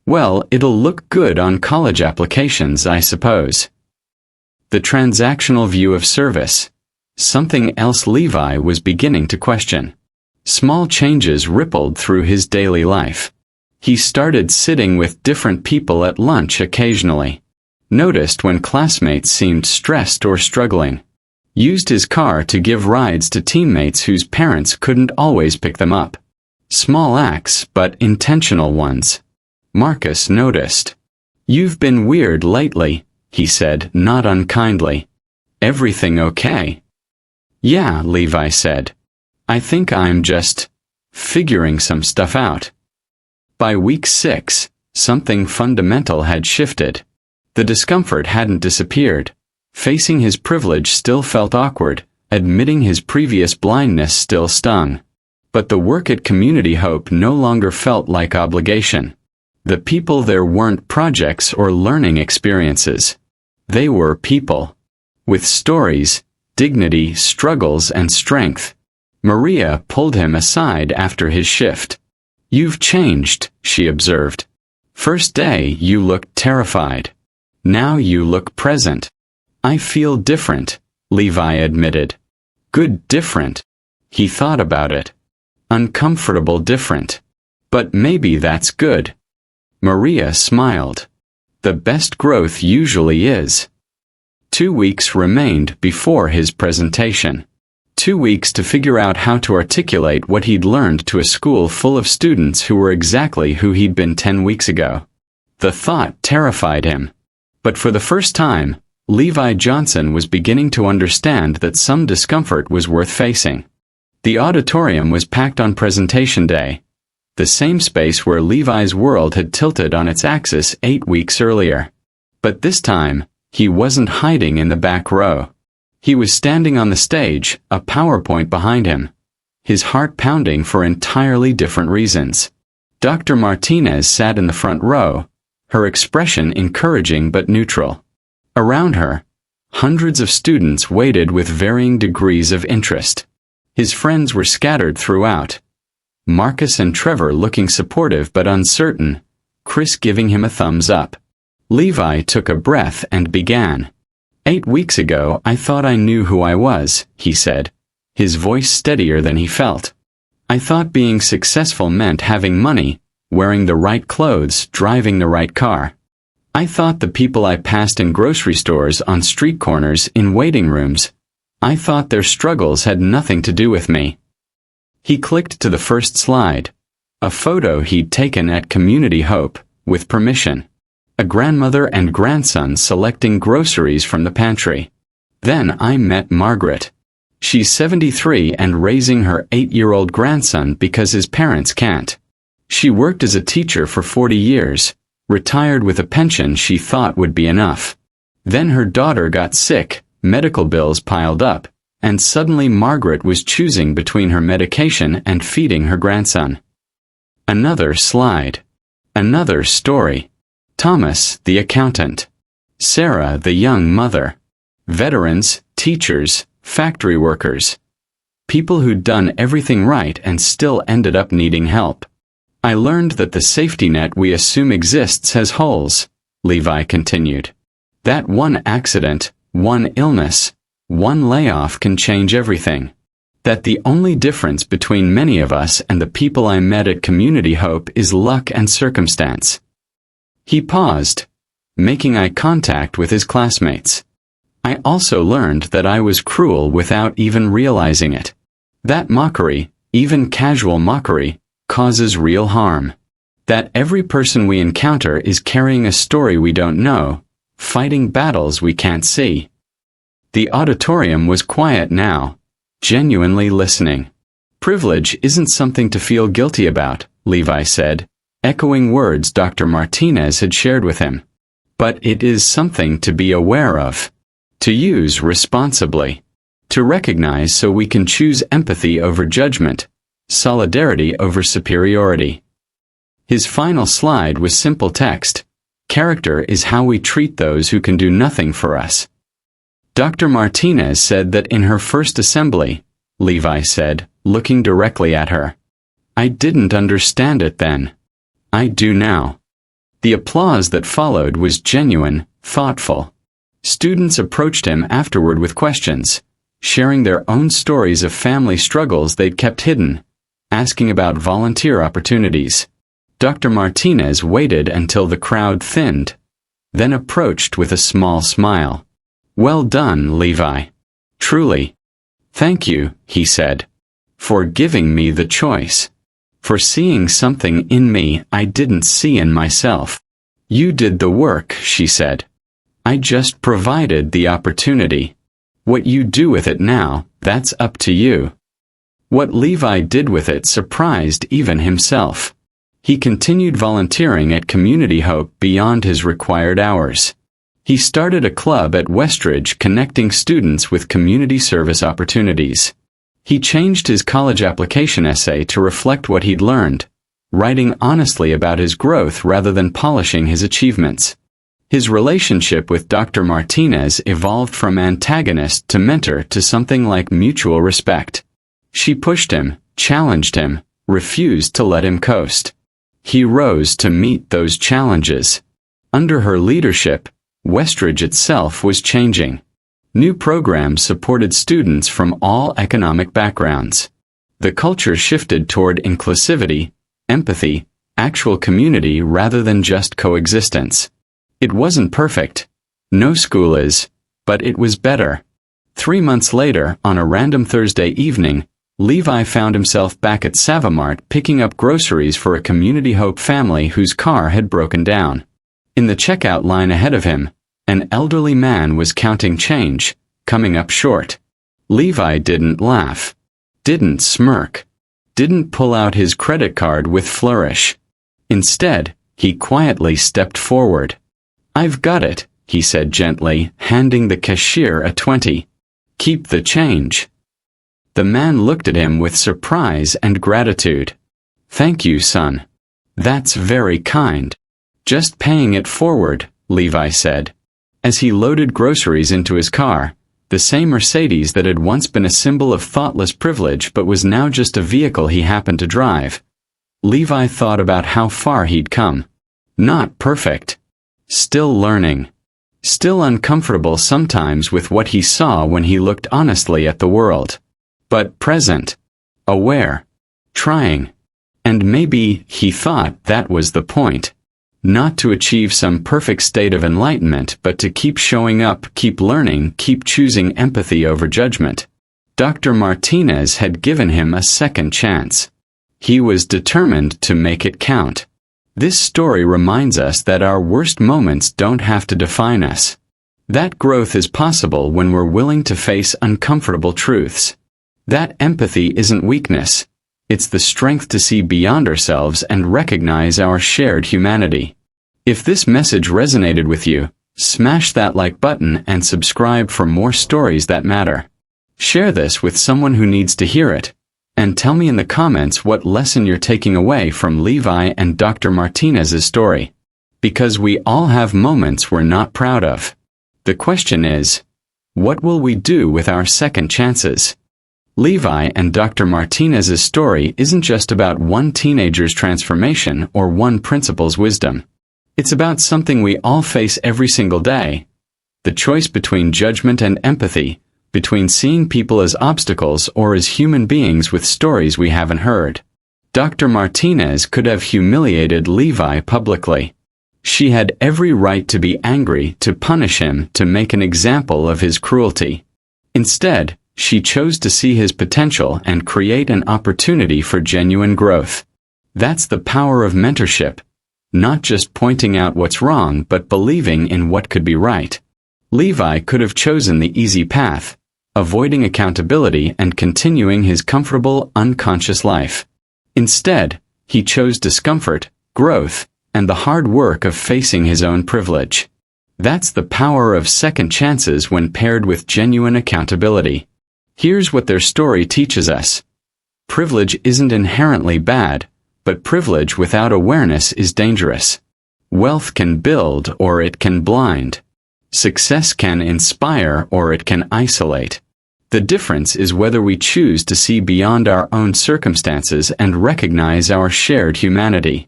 Well, it'll look good on college applications, I suppose. The transactional view of service. Something else Levi was beginning to question. Small changes rippled through his daily life. He started sitting with different people at lunch occasionally. Noticed when classmates seemed stressed or struggling. Used his car to give rides to teammates whose parents couldn't always pick them up. Small acts, but intentional ones. Marcus noticed. You've been weird lately, he said, not unkindly. Everything okay? Yeah, Levi said. I think I'm just figuring some stuff out. By week 6, something fundamental had shifted. The discomfort hadn't disappeared. Facing his privilege still felt awkward. Admitting his previous blindness still stung. But the work at Community Hope no longer felt like obligation. The people there weren't projects or learning experiences. They were people. With stories, dignity, struggles, and strength. Maria pulled him aside after his shift. You've changed, she observed. First day you looked terrified. Now you look present. I feel different, Levi admitted. Good different. He thought about it. Uncomfortable different. But maybe that's good. Maria smiled. The best growth usually is. 2 weeks remained before his presentation. 2 weeks to figure out how to articulate what he'd learned to a school full of students who were exactly who he'd been 10 weeks ago. The thought terrified him. But for the first time, Levi Johnson was beginning to understand that some discomfort was worth facing. The auditorium was packed on presentation day, the same space where Levi's world had tilted on its axis 8 weeks earlier. But this time, he wasn't hiding in the back row. He was standing on the stage, a PowerPoint behind him, his heart pounding for entirely different reasons. Dr. Martinez sat in the front row, her expression encouraging but neutral. Around her, hundreds of students waited with varying degrees of interest. His friends were scattered throughout. Marcus and Trevor looking supportive but uncertain, Chris giving him a thumbs up. Levi took a breath and began. 8 weeks ago I thought I knew who I was, he said, his voice steadier than he felt. I thought being successful meant having money, wearing the right clothes, driving the right car. I thought the people I passed in grocery stores, on street corners, in waiting rooms, I thought their struggles had nothing to do with me. He clicked to the first slide, a photo he'd taken at Community Hope, with permission. A grandmother and grandson selecting groceries from the pantry. Then I met Margaret. She's 73 and raising her 8-year-old grandson because his parents can't. She worked as a teacher for 40 years, retired with a pension she thought would be enough. Then her daughter got sick, medical bills piled up, and suddenly Margaret was choosing between her medication and feeding her grandson. Another slide. Another story. Thomas, the accountant. Sarah, the young mother. Veterans, teachers, factory workers. People who'd done everything right and still ended up needing help. I learned that the safety net we assume exists has holes, Levi continued. That one accident, one illness, one layoff can change everything. That the only difference between many of us and the people I met at Community Hope is luck and circumstance. He paused, making eye contact with his classmates. I also learned that I was cruel without even realizing it. That mockery, even casual mockery, causes real harm. That every person we encounter is carrying a story we don't know, fighting battles we can't see. The auditorium was quiet now, genuinely listening. Privilege isn't something to feel guilty about, Levi said, echoing words Dr. Martinez had shared with him. But it is something to be aware of. To use responsibly. To recognize so we can choose empathy over judgment, solidarity over superiority. His final slide was simple text. Character is how we treat those who can do nothing for us. Dr. Martinez said that in her first assembly, Levi said, looking directly at her. I didn't understand it then. I do now. The applause that followed was genuine, thoughtful. Students approached him afterward with questions, sharing their own stories of family struggles they'd kept hidden, asking about volunteer opportunities. Dr. Martinez waited until the crowd thinned, then approached with a small smile. Well done, Levi. Truly. Thank you, he said, for giving me the choice. For seeing something in me I didn't see in myself. You did the work, she said. I just provided the opportunity. What you do with it now, that's up to you. What Levi did with it surprised even himself. He continued volunteering at Community Hope beyond his required hours. He started a club at Westridge connecting students with community service opportunities. He changed his college application essay to reflect what he'd learned, writing honestly about his growth rather than polishing his achievements. His relationship with Dr. Martinez evolved from antagonist to mentor to something like mutual respect. She pushed him, challenged him, refused to let him coast. He rose to meet those challenges. Under her leadership, Westridge itself was changing. New programs supported students from all economic backgrounds. The culture shifted toward inclusivity, empathy, actual community rather than just coexistence. It wasn't perfect. No school is, but it was better. 3 months later, on a random Thursday evening, Levi found himself back at SaveMart picking up groceries for a Community Hope family whose car had broken down. In the checkout line ahead of him, an elderly man was counting change, coming up short. Levi didn't laugh, didn't smirk, didn't pull out his credit card with flourish. Instead, he quietly stepped forward. I've got it, he said gently, handing the cashier a 20. Keep the change. The man looked at him with surprise and gratitude. Thank you, son. That's very kind. Just paying it forward, Levi said. As he loaded groceries into his car, the same Mercedes that had once been a symbol of thoughtless privilege but was now just a vehicle he happened to drive, Levi thought about how far he'd come. Not perfect. Still learning. Still uncomfortable sometimes with what he saw when he looked honestly at the world. But present. Aware. Trying. And maybe, he thought, that was the point. Not to achieve some perfect state of enlightenment, but to keep showing up, keep learning, keep choosing empathy over judgment. Dr. Martinez had given him a second chance. He was determined to make it count. This story reminds us that our worst moments don't have to define us. That growth is possible when we're willing to face uncomfortable truths. That empathy isn't weakness. It's the strength to see beyond ourselves and recognize our shared humanity. If this message resonated with you, smash that like button and subscribe for more stories that matter. Share this with someone who needs to hear it, and tell me in the comments what lesson you're taking away from Levi and Dr. Martinez's story. Because we all have moments we're not proud of. The question is, what will we do with our second chances? Levi and Dr. Martinez's story isn't just about one teenager's transformation or one principal's wisdom. It's about something we all face every single day. The choice between judgment and empathy, between seeing people as obstacles or as human beings with stories we haven't heard. Dr. Martinez could have humiliated Levi publicly. She had every right to be angry, to punish him, to make an example of his cruelty. Instead, she chose to see his potential and create an opportunity for genuine growth. That's the power of mentorship. Not just pointing out what's wrong, but believing in what could be right. Levi could have chosen the easy path, avoiding accountability and continuing his comfortable, unconscious life. Instead, he chose discomfort, growth, and the hard work of facing his own privilege. That's the power of second chances when paired with genuine accountability. Here's what their story teaches us. Privilege isn't inherently bad, but privilege without awareness is dangerous. Wealth can build or it can blind. Success can inspire or it can isolate. The difference is whether we choose to see beyond our own circumstances and recognize our shared humanity.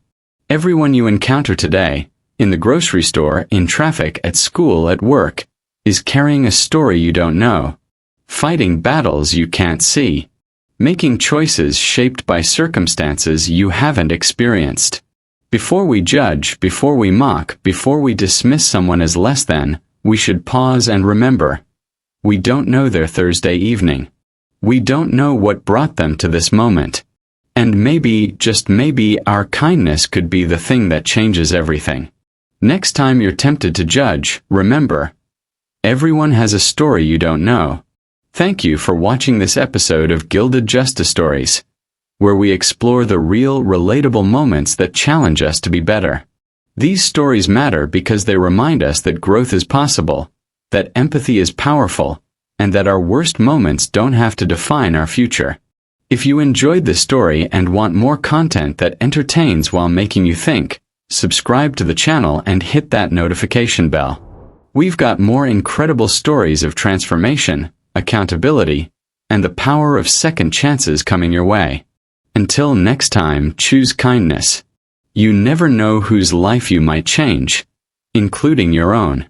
Everyone you encounter today, in the grocery store, in traffic, at school, at work, is carrying a story you don't know, fighting battles you can't see, making choices shaped by circumstances you haven't experienced. Before we judge, before we mock, before we dismiss someone as less than, we should pause and remember. We don't know their Thursday evening. We don't know what brought them to this moment. And maybe, just maybe, our kindness could be the thing that changes everything. Next time you're tempted to judge, remember, everyone has a story you don't know. Thank you for watching this episode of Gilded Justice Stories, where we explore the real, relatable moments that challenge us to be better. These stories matter because they remind us that growth is possible, that empathy is powerful, and that our worst moments don't have to define our future. If you enjoyed this story and want more content that entertains while making you think, subscribe to the channel and hit that notification bell. We've got more incredible stories of transformation, accountability, and the power of second chances coming your way. Until next time, choose kindness. You never know whose life you might change, including your own.